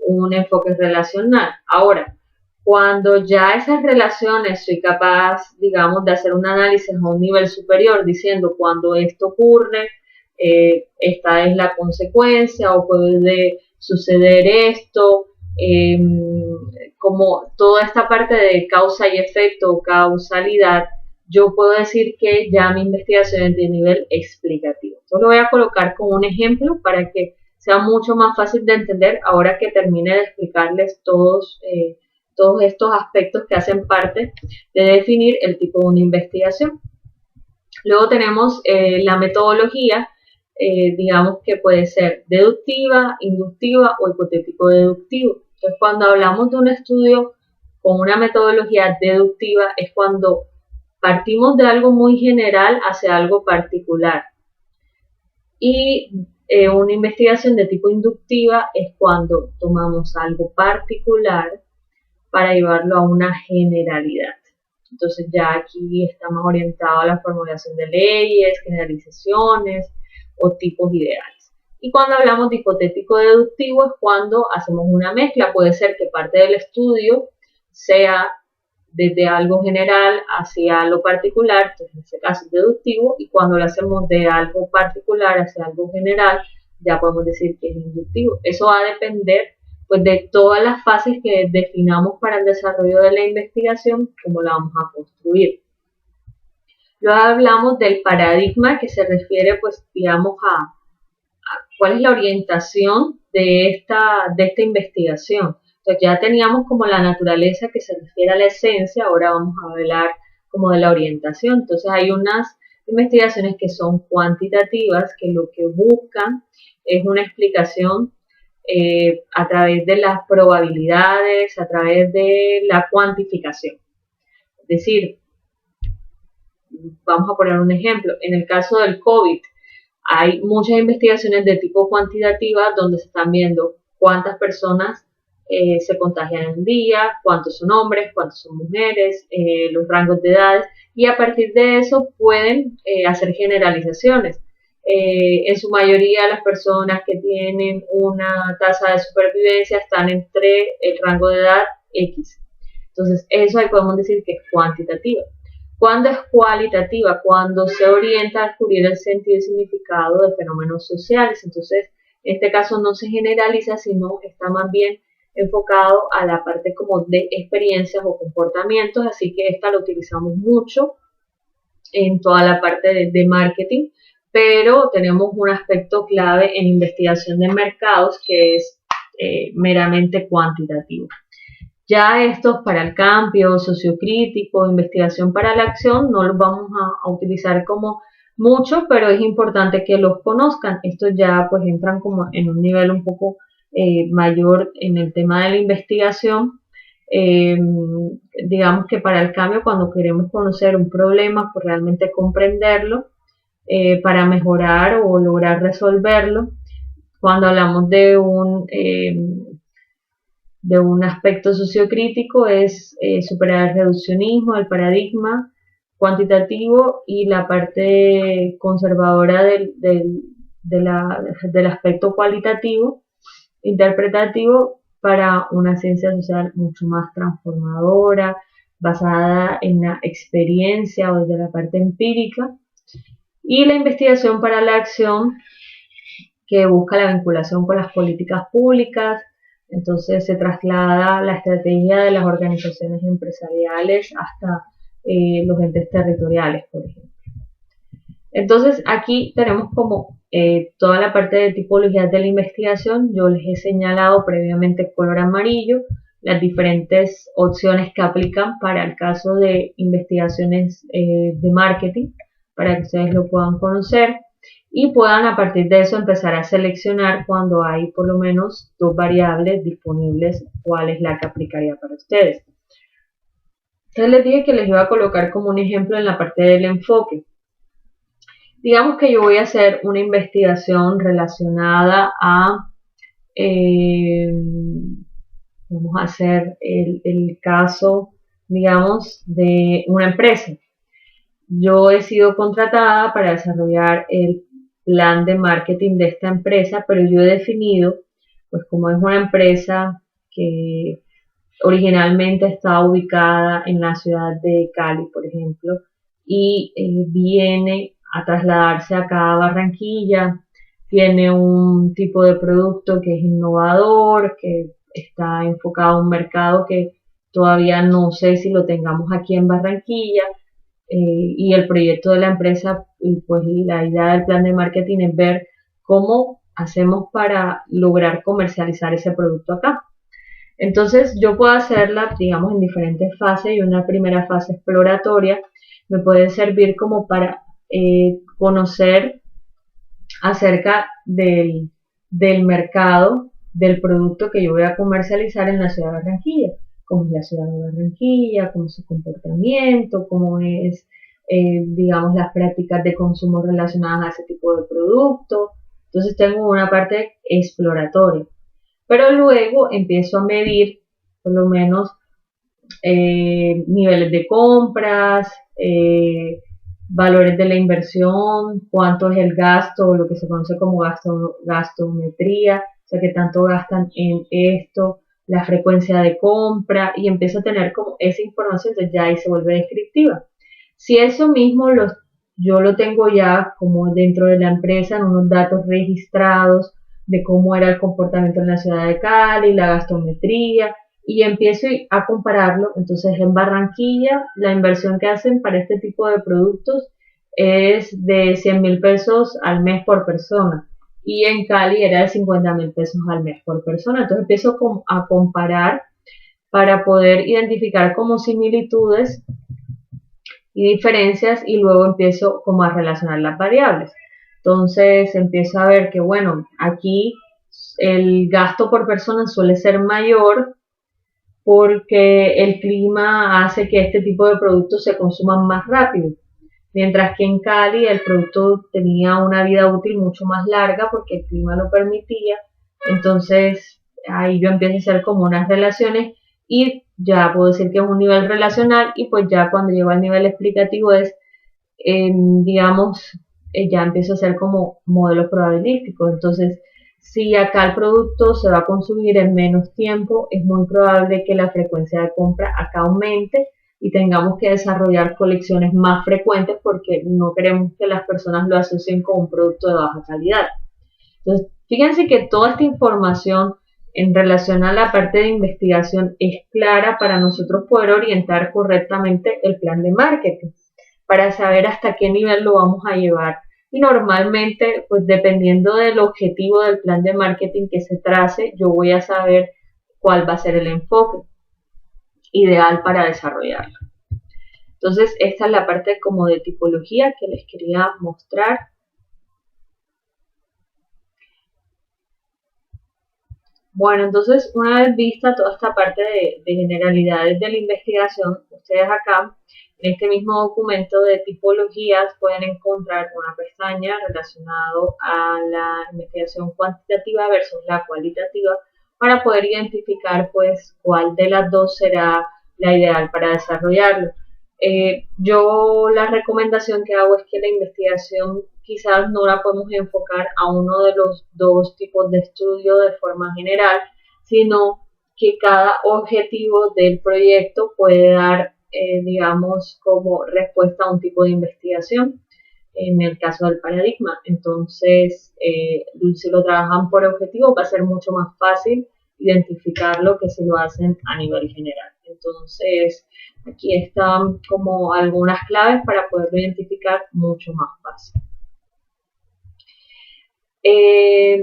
un enfoque relacional. Ahora, cuando ya esas relaciones soy capaz, digamos, de hacer un análisis a un nivel superior, diciendo cuando esto ocurre, esta es la consecuencia o puede suceder esto, eh, como toda esta parte de causa y efecto o causalidad, yo puedo decir que ya mi investigación es de nivel explicativo. Entonces lo voy a colocar como un ejemplo para que sea mucho más fácil de entender ahora que termine de explicarles todos estos aspectos que hacen parte de definir el tipo de una investigación. Luego tenemos la metodología, digamos que puede ser deductiva, inductiva o hipotético-deductivo. Entonces, cuando hablamos de un estudio con una metodología deductiva es cuando partimos de algo muy general hacia algo particular. Y una investigación de tipo inductiva es cuando tomamos algo particular para llevarlo a una generalidad. Entonces ya aquí está más orientado a la formulación de leyes, generalizaciones o tipos ideales. Y cuando hablamos de hipotético deductivo es cuando hacemos una mezcla. Puede ser que parte del estudio sea desde algo general hacia lo particular, entonces en este caso es deductivo, y cuando lo hacemos de algo particular hacia algo general, ya podemos decir que es inductivo. Eso va a depender pues de todas las fases que definamos para el desarrollo de la investigación, cómo la vamos a construir. Luego hablamos del paradigma, que se refiere pues digamos a cuál es la orientación de esta investigación. Entonces ya teníamos como la naturaleza que se refiere a la esencia, ahora vamos a hablar como de la orientación. Entonces hay unas investigaciones que son cuantitativas, que lo que buscan es una explicación a través de las probabilidades, a través de la cuantificación. Es decir, vamos a poner un ejemplo, en el caso del COVID, hay muchas investigaciones de tipo cuantitativa donde se están viendo cuántas personas se contagian en un día, cuántos son hombres, cuántos son mujeres, los rangos de edades, y a partir de eso pueden hacer generalizaciones. En su mayoría las personas que tienen una tasa de supervivencia están entre el rango de edad X. Entonces eso ahí podemos decir que es cuantitativa. Cuando es cualitativa, cuando se orienta a descubrir el sentido y significado de fenómenos sociales. Entonces, en este caso no se generaliza, sino está más bien enfocado a la parte como de experiencias o comportamientos, así que esta lo utilizamos mucho en toda la parte de marketing, pero tenemos un aspecto clave en investigación de mercados que es meramente cuantitativo. Ya estos para el cambio sociocrítico, investigación para la acción, no los vamos a utilizar como mucho, pero es importante que los conozcan. Estos ya pues entran como en un nivel un poco mayor en el tema de la investigación. Digamos que para el cambio, cuando queremos conocer un problema, pues realmente comprenderlo para mejorar o lograr resolverlo. Cuando hablamos de un aspecto sociocrítico es superar el reduccionismo, el paradigma cuantitativo y la parte conservadora del aspecto cualitativo, interpretativo, para una ciencia social mucho más transformadora, basada en la experiencia o desde la parte empírica, y la investigación para la acción, que busca la vinculación con las políticas públicas. Entonces se traslada la estrategia de las organizaciones empresariales hasta los entes territoriales, por ejemplo. Entonces aquí tenemos como toda la parte de tipologías de la investigación. Yo les he señalado previamente color amarillo, las diferentes opciones que aplican para el caso de investigaciones de marketing, para que ustedes lo puedan conocer y puedan a partir de eso empezar a seleccionar cuando hay por lo menos dos variables disponibles, cuál es la que aplicaría para ustedes. Entonces les dije que les iba a colocar como un ejemplo en la parte del enfoque. Digamos que yo voy a hacer una investigación relacionada a, eh, vamos a hacer el caso, digamos, de una empresa. Yo he sido contratada para desarrollar el plan de marketing de esta empresa, pero yo he definido, pues como es una empresa que originalmente estaba ubicada en la ciudad de Cali, por ejemplo, y viene a trasladarse acá a Barranquilla, tiene un tipo de producto que es innovador, que está enfocado a un mercado que todavía no sé si lo tengamos aquí en Barranquilla, y el proyecto de la empresa y pues la idea del plan de marketing es ver cómo hacemos para lograr comercializar ese producto acá. Entonces yo puedo hacerla, digamos, en diferentes fases y una primera fase exploratoria me puede servir como para conocer acerca del mercado del producto que yo voy a comercializar en la ciudad de Barranquilla, cómo es la ciudad de Barranquilla, cómo es su comportamiento, cómo es, digamos, las prácticas de consumo relacionadas a ese tipo de producto. Entonces tengo una parte exploratoria, pero luego empiezo a medir por lo menos niveles de compras, valores de la inversión, cuánto es el gasto, lo que se conoce como gastometría, o sea, que tanto gastan en esto, la frecuencia de compra, y empiezo a tener como esa información, entonces ya ahí se vuelve descriptiva. Si eso mismo yo lo tengo ya como dentro de la empresa en unos datos registrados de cómo era el comportamiento en la ciudad de Cali, la gastometría, y empiezo a compararlo. Entonces en Barranquilla la inversión que hacen para este tipo de productos es de 100.000 pesos al mes por persona y en Cali era de 50.000 pesos al mes por persona. Entonces empiezo a comparar para poder identificar como similitudes y diferencias y luego empiezo como a relacionar las variables. Entonces empiezo a ver que bueno, aquí el gasto por persona suele ser mayor porque el clima hace que este tipo de productos se consuman más rápido, mientras que en Cali el producto tenía una vida útil mucho más larga porque el clima lo permitía. Entonces ahí yo empiezo a hacer como unas relaciones y ya puedo decir que es un nivel relacional y pues ya cuando llego al nivel explicativo es, digamos, ya empiezo a hacer como modelos probabilísticos. Entonces, si acá el producto se va a consumir en menos tiempo, es muy probable que la frecuencia de compra acá aumente y tengamos que desarrollar colecciones más frecuentes porque no queremos que las personas lo asocien con un producto de baja calidad. Entonces, fíjense que toda esta información en relación a la parte de investigación es clara para nosotros poder orientar correctamente el plan de marketing, para saber hasta qué nivel lo vamos a llevar. Y normalmente, pues dependiendo del objetivo del plan de marketing que se trace, yo voy a saber cuál va a ser el enfoque ideal para desarrollarlo. Entonces, esta es la parte como de tipología que les quería mostrar. Bueno, entonces una vez vista toda esta parte de generalidades de la investigación, ustedes acá en este mismo documento de tipologías pueden encontrar una pestaña relacionada a la investigación cuantitativa versus la cualitativa para poder identificar pues cuál de las dos será la ideal para desarrollarlo. Yo la recomendación que hago es que la investigación quizás no la podemos enfocar a uno de los dos tipos de estudio de forma general, sino que cada objetivo del proyecto puede dar, digamos, como respuesta a un tipo de investigación. En el caso del paradigma, entonces, si lo trabajan por objetivo, va a ser mucho más fácil identificarlo que si lo hacen a nivel general. Entonces, aquí están como algunas claves para poderlo identificar mucho más fácil.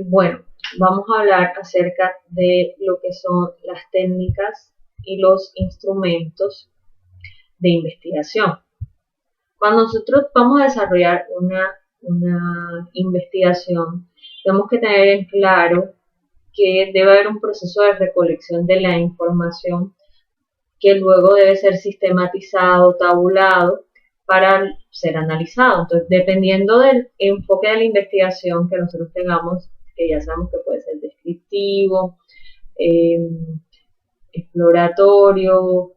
Bueno, vamos a hablar acerca de lo que son las técnicas y los instrumentos de investigación. Cuando nosotros vamos a desarrollar una investigación, tenemos que tener en claro que debe haber un proceso de recolección de la información que luego debe ser sistematizado, tabulado para ser analizado. Entonces, dependiendo del enfoque de la investigación que nosotros tengamos, que ya sabemos que puede ser descriptivo, eh, exploratorio,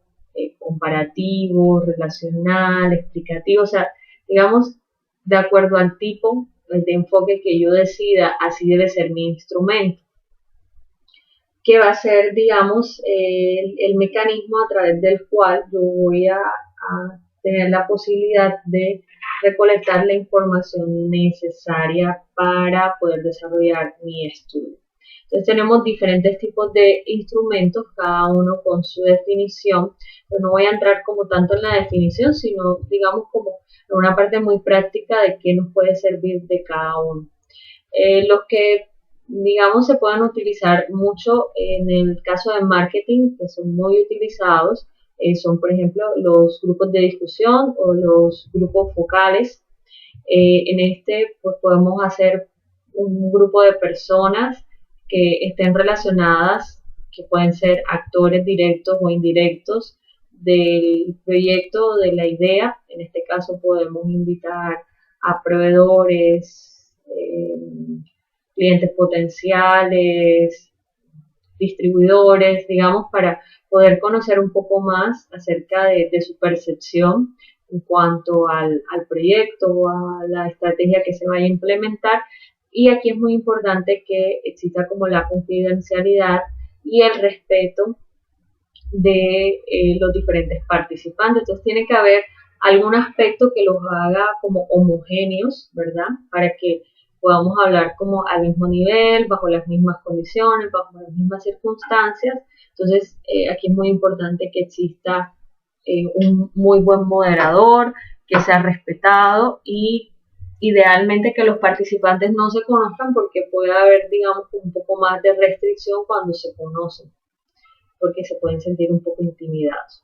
comparativo, relacional, explicativo, o sea, digamos, de acuerdo al tipo de enfoque que yo decida, así debe ser mi instrumento, que va a ser, digamos, el mecanismo a través del cual yo voy a tener la posibilidad de recolectar la información necesaria para poder desarrollar mi estudio. Entonces tenemos diferentes tipos de instrumentos, cada uno con su definición. Pero no voy a entrar como tanto en la definición, sino digamos como en una parte muy práctica de qué nos puede servir de cada uno. Los que digamos se pueden utilizar mucho en el caso de marketing, que son muy utilizados, son por ejemplo los grupos de discusión o los grupos focales. En este pues podemos hacer un grupo de personas que estén relacionadas, que pueden ser actores directos o indirectos del proyecto o de la idea. En este caso podemos invitar a proveedores, clientes potenciales, distribuidores, digamos, para poder conocer un poco más acerca de su percepción en cuanto al proyecto o a la estrategia que se vaya a implementar. Y aquí es muy importante que exista como la confidencialidad y el respeto de los diferentes participantes. Entonces tiene que haber algún aspecto que los haga como homogéneos, ¿verdad? Para que podamos hablar como al mismo nivel, bajo las mismas condiciones, bajo las mismas circunstancias. Entonces aquí es muy importante que exista un muy buen moderador, que sea respetado y idealmente que los participantes no se conozcan porque puede haber, digamos, un poco más de restricción cuando se conocen, porque se pueden sentir un poco intimidados.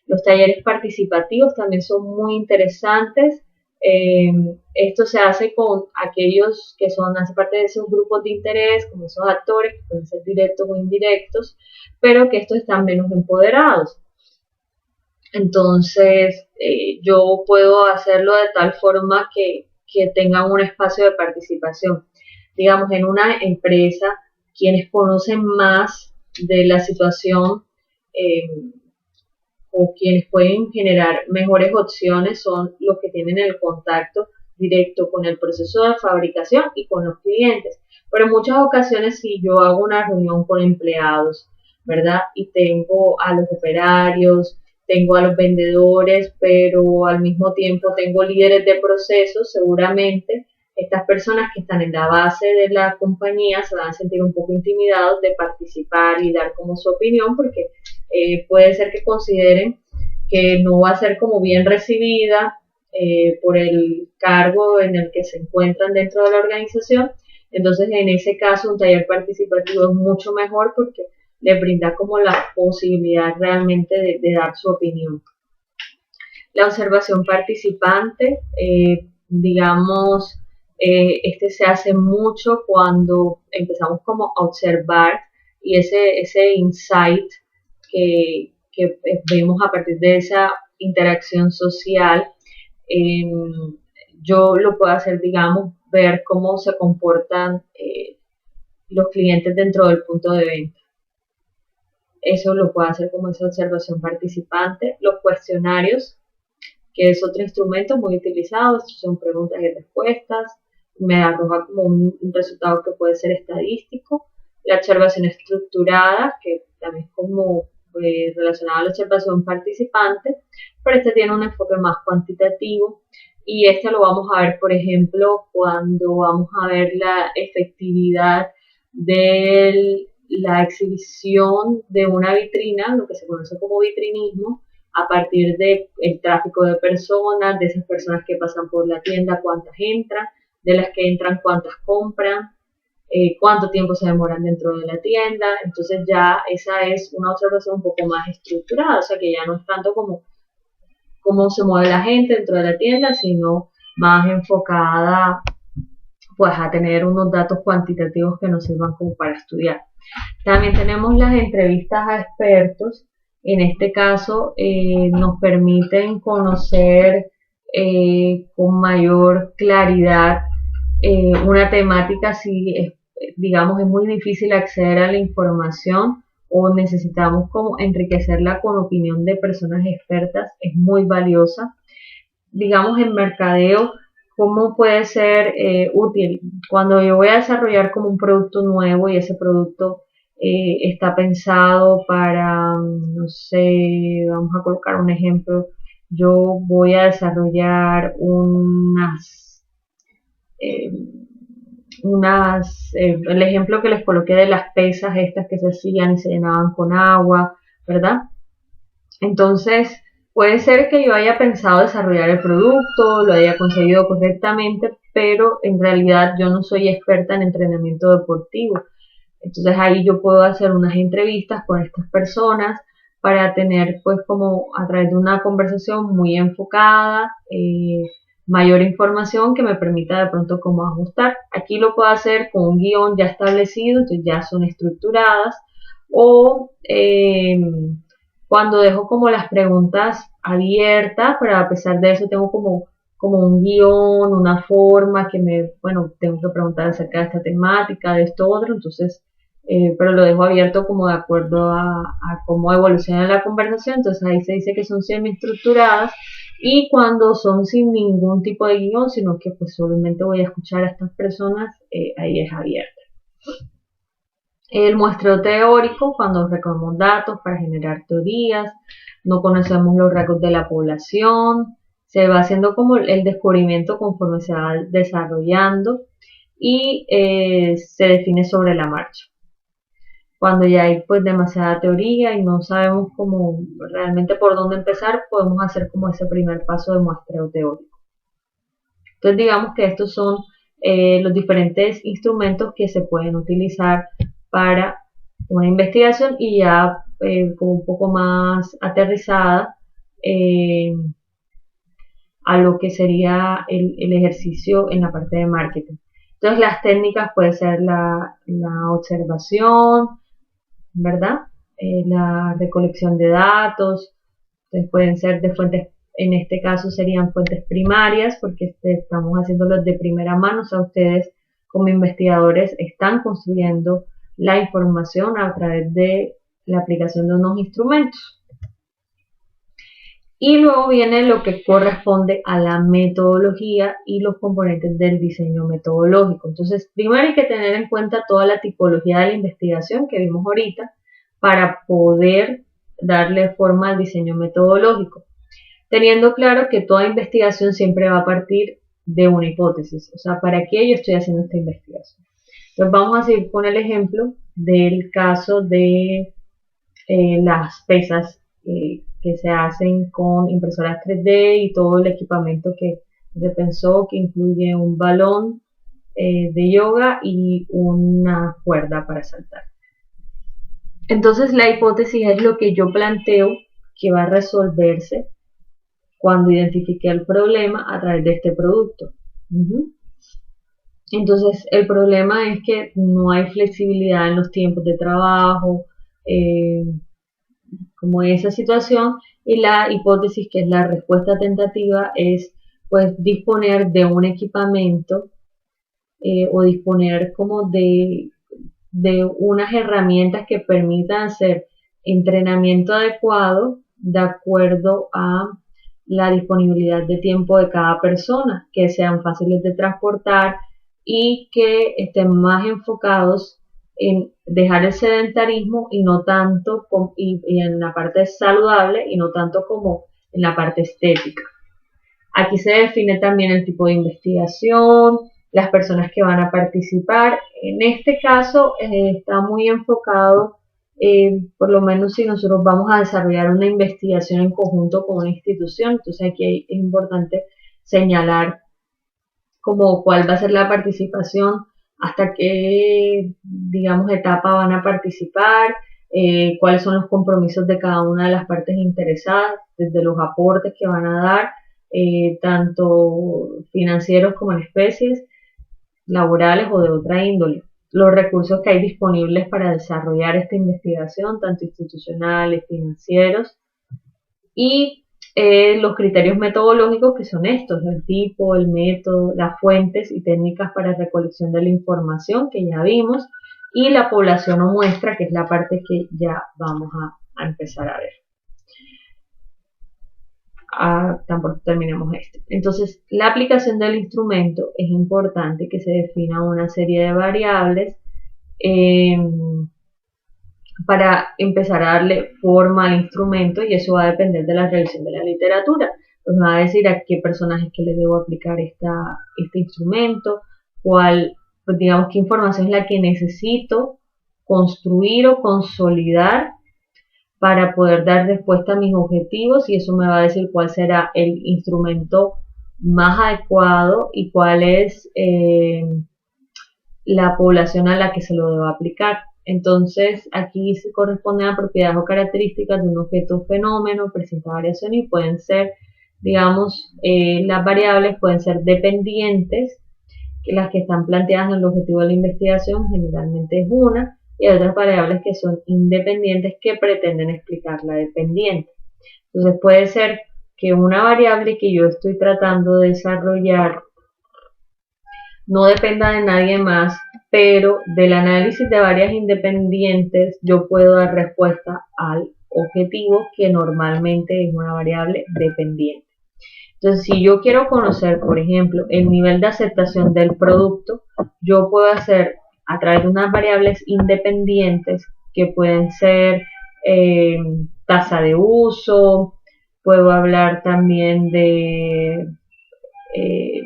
Los talleres participativos también son muy interesantes. Esto se hace con aquellos que hace parte de esos grupos de interés, como esos actores, que pueden ser directos o indirectos, pero que estos están menos empoderados. Entonces, yo puedo hacerlo de tal forma que tengan un espacio de participación. Digamos, en una empresa, quienes conocen más de la situación o quienes pueden generar mejores opciones son los que tienen el contacto directo con el proceso de fabricación y con los clientes. Pero en muchas ocasiones si yo hago una reunión con empleados, ¿verdad? Y tengo a los operarios, tengo a los vendedores, pero al mismo tiempo tengo líderes de procesos, seguramente estas personas que están en la base de la compañía se van a sentir un poco intimidados de participar y dar como su opinión porque puede ser que consideren que no va a ser como bien recibida por el cargo en el que se encuentran dentro de la organización. Entonces, en ese caso, un taller participativo es mucho mejor porque le brinda como la posibilidad realmente de dar su opinión. La observación participante, digamos, este se hace mucho cuando empezamos como a observar y ese insight que vemos a partir de esa interacción social, yo lo puedo hacer, digamos, ver cómo se comportan los clientes dentro del punto de venta. Eso lo puedo hacer como esa observación participante. Los cuestionarios, que es otro instrumento muy utilizado, son preguntas y respuestas, me arroja como un resultado que puede ser estadístico. La observación estructurada, que también es como relacionada a la observación participante, pero este tiene un enfoque más cuantitativo y este lo vamos a ver, por ejemplo, cuando vamos a ver la efectividad de la exhibición de una vitrina, lo que se conoce como vitrinismo, a partir del tráfico de personas, de esas personas que pasan por la tienda, cuántas entran, de las que entran, cuántas compran, cuánto tiempo se demoran dentro de la tienda. Entonces ya esa es una observación un poco más estructurada, o sea que ya no es tanto como cómo se mueve la gente dentro de la tienda, sino más enfocada pues a tener unos datos cuantitativos que nos sirvan como para estudiar. También tenemos las entrevistas a expertos. En este caso nos permiten conocer con mayor claridad una temática si digamos es muy difícil acceder a la información o necesitamos como enriquecerla con opinión de personas expertas, es muy valiosa. Digamos en mercadeo, ¿cómo puede ser útil? Cuando yo voy a desarrollar como un producto nuevo y ese producto está pensado para, no sé, vamos a colocar un ejemplo, yo voy a desarrollar eh, el ejemplo que les coloqué de las pesas estas que se hacían y se llenaban con agua, ¿verdad? Entonces, puede ser que yo haya pensado desarrollar el producto, lo haya conseguido correctamente, pero en realidad yo no soy experta en entrenamiento deportivo. Entonces ahí yo puedo hacer unas entrevistas con estas personas para tener pues como a través de una conversación muy enfocada, mayor información que me permita de pronto como ajustar. Aquí lo puedo hacer con un guión ya establecido, entonces ya son estructuradas, o cuando dejo como las preguntas abiertas, pero a pesar de eso tengo como un guión, una forma que bueno, tengo que preguntar acerca de esta temática, de esto otro, entonces, pero lo dejo abierto como de acuerdo a cómo evoluciona la conversación, entonces ahí se dice que son semi-estructuradas, y cuando son sin ningún tipo de guión, sino que pues solamente voy a escuchar a estas personas, ahí es abierta. El muestreo teórico, cuando recogemos datos para generar teorías, no conocemos los rasgos de la población, se va haciendo como el descubrimiento conforme se va desarrollando y se define sobre la marcha. Cuando ya hay pues demasiada teoría y no sabemos cómo realmente por dónde empezar, podemos hacer como ese primer paso de muestreo teórico. Entonces digamos que estos son los diferentes instrumentos que se pueden utilizar para una investigación y ya como un poco más aterrizada a lo que sería el ejercicio en la parte de marketing. Entonces las técnicas pueden ser la observación, ¿verdad? La recolección de datos, entonces pueden ser de fuentes, en este caso serían fuentes primarias, porque estamos haciéndolos de primera mano, o sea, ustedes como investigadores están construyendo la información a través de la aplicación de unos instrumentos. Y luego viene lo que corresponde a la metodología y los componentes del diseño metodológico. Entonces, primero hay que tener en cuenta toda la tipología de la investigación que vimos ahorita para poder darle forma al diseño metodológico, teniendo claro que toda investigación siempre va a partir de una hipótesis. O sea, ¿para qué yo estoy haciendo esta investigación? Entonces, vamos a seguir con el ejemplo del caso de las pesas que se hacen con impresoras 3D y todo el equipamiento que se pensó, que incluye un balón de yoga y una cuerda para saltar. Entonces la hipótesis es lo que yo planteo que va a resolverse cuando identifique el problema a través de este producto. Entonces el problema es que no hay flexibilidad en los tiempos de trabajo, como esa situación, y la hipótesis, que es la respuesta tentativa, es pues disponer de un equipamiento o disponer como de unas herramientas que permitan hacer entrenamiento adecuado de acuerdo a la disponibilidad de tiempo de cada persona, que sean fáciles de transportar y que estén más enfocados en dejar el sedentarismo y no tanto y en la parte saludable y no tanto como en la parte estética. Aquí se define también el tipo de investigación, las personas que van a participar. En este caso está muy enfocado, por lo menos si nosotros vamos a desarrollar una investigación en conjunto con una institución, entonces aquí es importante señalar como cuál va a ser la participación, hasta qué, digamos, etapa van a participar, cuáles son los compromisos de cada una de las partes interesadas, desde los aportes que van a dar, tanto financieros como en especies, laborales o de otra índole, los recursos que hay disponibles para desarrollar esta investigación, tanto institucionales, financieros, y los criterios metodológicos que son estos, el tipo, el método, las fuentes y técnicas para recolección de la información que ya vimos, y la población o muestra, que es la parte que ya vamos a empezar a ver. Tampoco terminemos esto. Entonces, la aplicación del instrumento es importante que se defina una serie de variables para empezar a darle forma al instrumento, y eso va a depender de la revisión de la literatura. Pues me va a decir a qué personajes que le debo aplicar este instrumento, cuál, pues digamos, qué información es la que necesito construir o consolidar para poder dar respuesta a mis objetivos, y eso me va a decir cuál será el instrumento más adecuado y cuál es la población a la que se lo debo aplicar. Entonces, aquí se corresponden a propiedades o características de un objeto o fenómeno, presenta variaciones y pueden ser, digamos, las variables pueden ser dependientes, que las que están planteadas en el objetivo de la investigación generalmente es una, y hay otras variables que son independientes que pretenden explicar la dependiente. Entonces puede ser que una variable que yo estoy tratando de desarrollar no dependa de nadie más, pero del análisis de varias independientes yo puedo dar respuesta al objetivo, que normalmente es una variable dependiente. Entonces, si yo quiero conocer, por ejemplo, el nivel de aceptación del producto, yo puedo hacer a través de unas variables independientes que pueden ser tasa de uso, puedo hablar también de eh,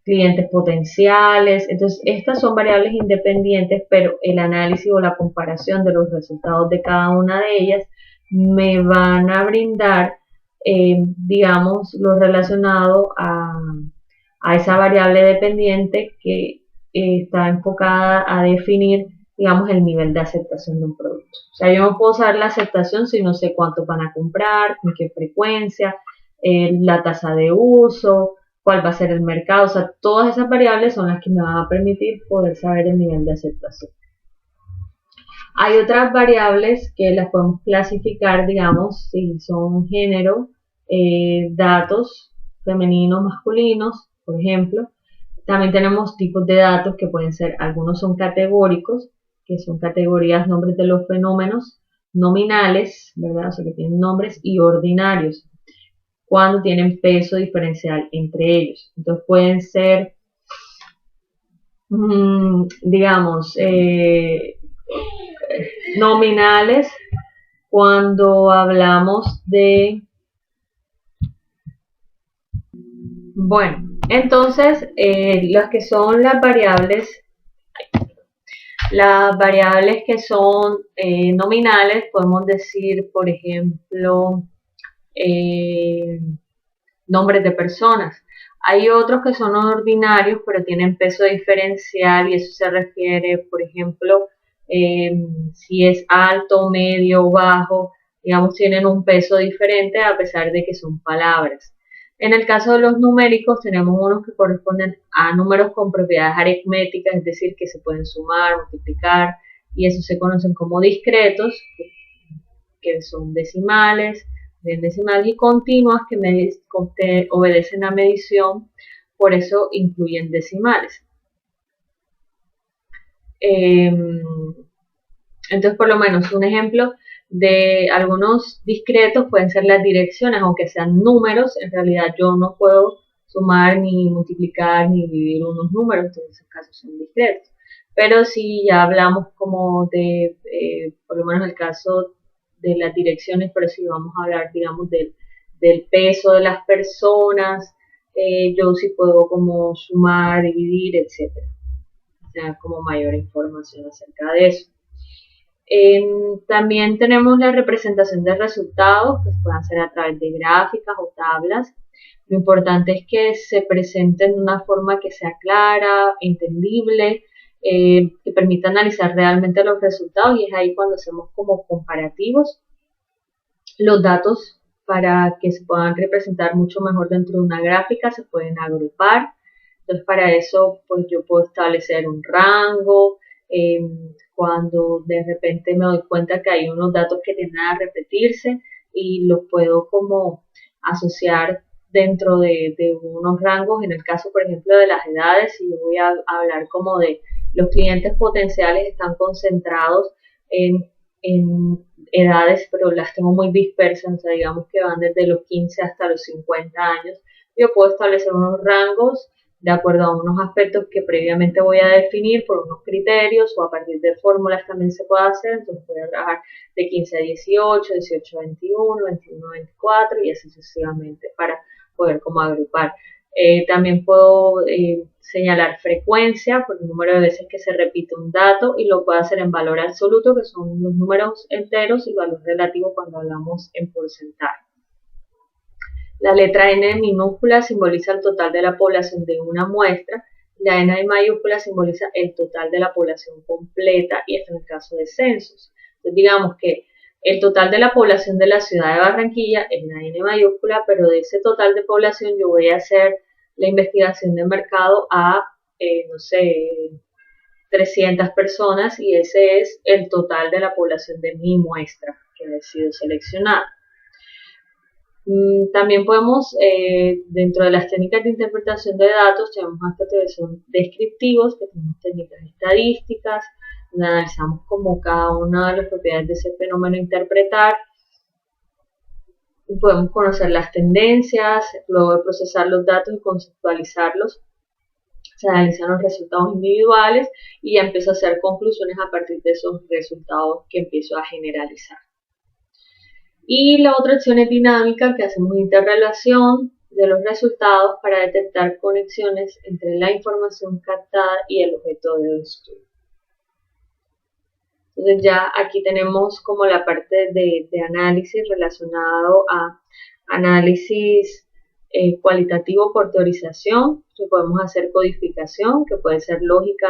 clientes potenciales. Entonces, estas son variables independientes, pero el análisis o la comparación de los resultados de cada una de ellas me van a brindar, digamos, lo relacionado a esa variable dependiente que está enfocada a definir, digamos, el nivel de aceptación de un producto. O sea, yo no puedo saber la aceptación si no sé cuánto van a comprar, con qué frecuencia, la tasa de uso, cuál va a ser el mercado. O sea, todas esas variables son las que me van a permitir poder saber el nivel de aceptación. Hay otras variables que las podemos clasificar, digamos, si son género, datos femeninos, masculinos, por ejemplo. También tenemos tipos de datos que pueden ser, algunos son categóricos, que son categorías, nombres de los fenómenos, nominales, ¿verdad? O sea, que tienen nombres, y ordinarios, cuando tienen peso diferencial entre ellos. Entonces pueden ser, digamos, nominales cuando hablamos de, bueno, entonces las que son las variables que son nominales, podemos decir, por ejemplo, nombres de personas. Hay otros que son ordinarios, pero tienen peso diferencial, y eso se refiere, por ejemplo, si es alto, medio, bajo, digamos, tienen un peso diferente a pesar de que son palabras. En el caso de los numéricos, tenemos unos que corresponden a números con propiedades aritméticas, es decir, que se pueden sumar, multiplicar, y eso se conocen como discretos, que son decimales, decimales y continuas, que obedecen a medición, por eso incluyen decimales. Entonces, por lo menos un ejemplo de algunos discretos pueden ser las direcciones, aunque sean números, en realidad yo no puedo sumar, ni multiplicar, ni dividir unos números, entonces en ese caso son discretos. Pero si ya hablamos como de, por lo menos el caso de las direcciones, pero si vamos a hablar, digamos, del peso de las personas, yo sí puedo como sumar, dividir, etcétera. Tener como mayor información acerca de eso. También tenemos la representación de resultados, que puedan ser a través de gráficas o tablas. Lo importante es que se presenten de una forma que sea clara, entendible, que permita analizar realmente los resultados, y es ahí cuando hacemos como comparativos. Los datos, para que se puedan representar mucho mejor dentro de una gráfica, se pueden agrupar. Entonces, para eso, pues yo puedo establecer un rango. Cuando de repente me doy cuenta que hay unos datos que tienden a repetirse, y los puedo como asociar dentro de unos rangos. En el caso, por ejemplo, de las edades, si yo voy a hablar como de los clientes potenciales están concentrados en edades, pero las tengo muy dispersas, o sea, digamos que van desde los 15 hasta los 50 años. Yo puedo establecer unos rangos de acuerdo a unos aspectos que previamente voy a definir por unos criterios, o a partir de fórmulas también se puede hacer. Entonces voy a trabajar de 15 a 18, 18 a 21, 21 a 24 y así sucesivamente para poder como agrupar. También puedo señalar frecuencia por el número de veces que se repite un dato, y lo puedo hacer en valor absoluto, que son los números enteros, y valor relativo cuando hablamos en porcentaje. La letra N minúscula simboliza el total de la población de una muestra. La N mayúscula simboliza el total de la población completa, y esto en el caso de censos. Entonces, digamos que el total de la población de la ciudad de Barranquilla es la N mayúscula, pero de ese total de población yo voy a hacer la investigación de mercado a, no sé, 300 personas, y ese es el total de la población de mi muestra que ha sido seleccionada. También podemos, dentro de las técnicas de interpretación de datos, tenemos aspectos que son descriptivos, que tenemos técnicas estadísticas, donde analizamos como cada una de las propiedades de ese fenómeno a interpretar. Podemos conocer las tendencias, luego de procesar los datos y conceptualizarlos, se analizan los resultados individuales, y ya empiezo a hacer conclusiones a partir de esos resultados que empiezo a generalizar. Y la otra acción es dinámica, que hacemos interrelación de los resultados para detectar conexiones entre la información captada y el objeto de estudio. Entonces ya aquí tenemos como la parte de análisis relacionado a análisis cualitativo por teorización. Entonces podemos hacer codificación, que puede ser lógica,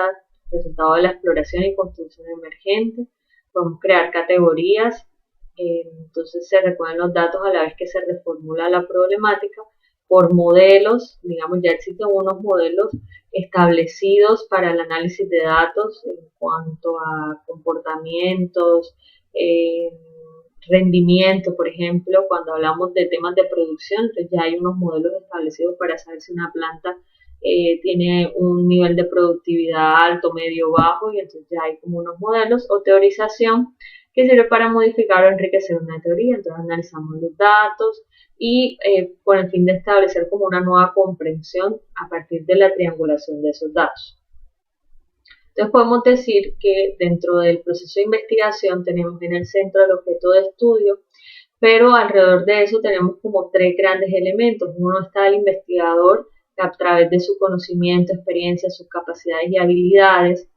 resultado de la exploración y construcción emergente. Podemos crear categorías. Entonces se recogen los datos a la vez que se reformula la problemática por modelos. Digamos, ya existen unos modelos establecidos para el análisis de datos en cuanto a comportamientos, rendimiento, por ejemplo, cuando hablamos de temas de producción. Entonces ya hay unos modelos establecidos para saber si una planta tiene un nivel de productividad alto, medio, bajo, y entonces ya hay como unos modelos. O teorización, que sirve para modificar o enriquecer una teoría. Entonces analizamos los datos y con el fin de establecer como una nueva comprensión a partir de la triangulación de esos datos. Entonces podemos decir que dentro del proceso de investigación tenemos en el centro el objeto de estudio, pero alrededor de eso tenemos como tres grandes elementos. Uno está el investigador, que a través de su conocimiento, experiencia, sus capacidades y habilidades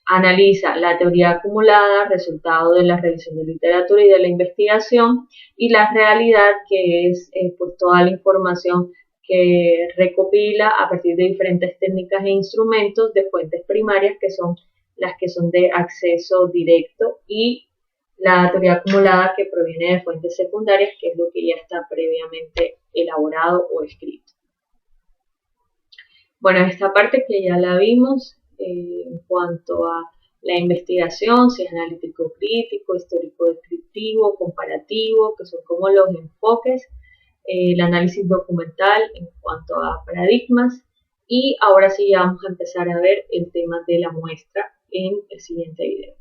analiza la teoría acumulada, resultado de la revisión de literatura y de la investigación, y la realidad, que es pues toda la información que recopila a partir de diferentes técnicas e instrumentos de fuentes primarias, que son las que son de acceso directo, y la teoría acumulada, que proviene de fuentes secundarias, que es lo que ya está previamente elaborado o escrito. Bueno, esta parte que ya la vimos en cuanto a la investigación, si es analítico crítico, histórico descriptivo, comparativo, que son como los enfoques, el análisis documental en cuanto a paradigmas, y ahora sí ya vamos a empezar a ver el tema de la muestra en el siguiente video.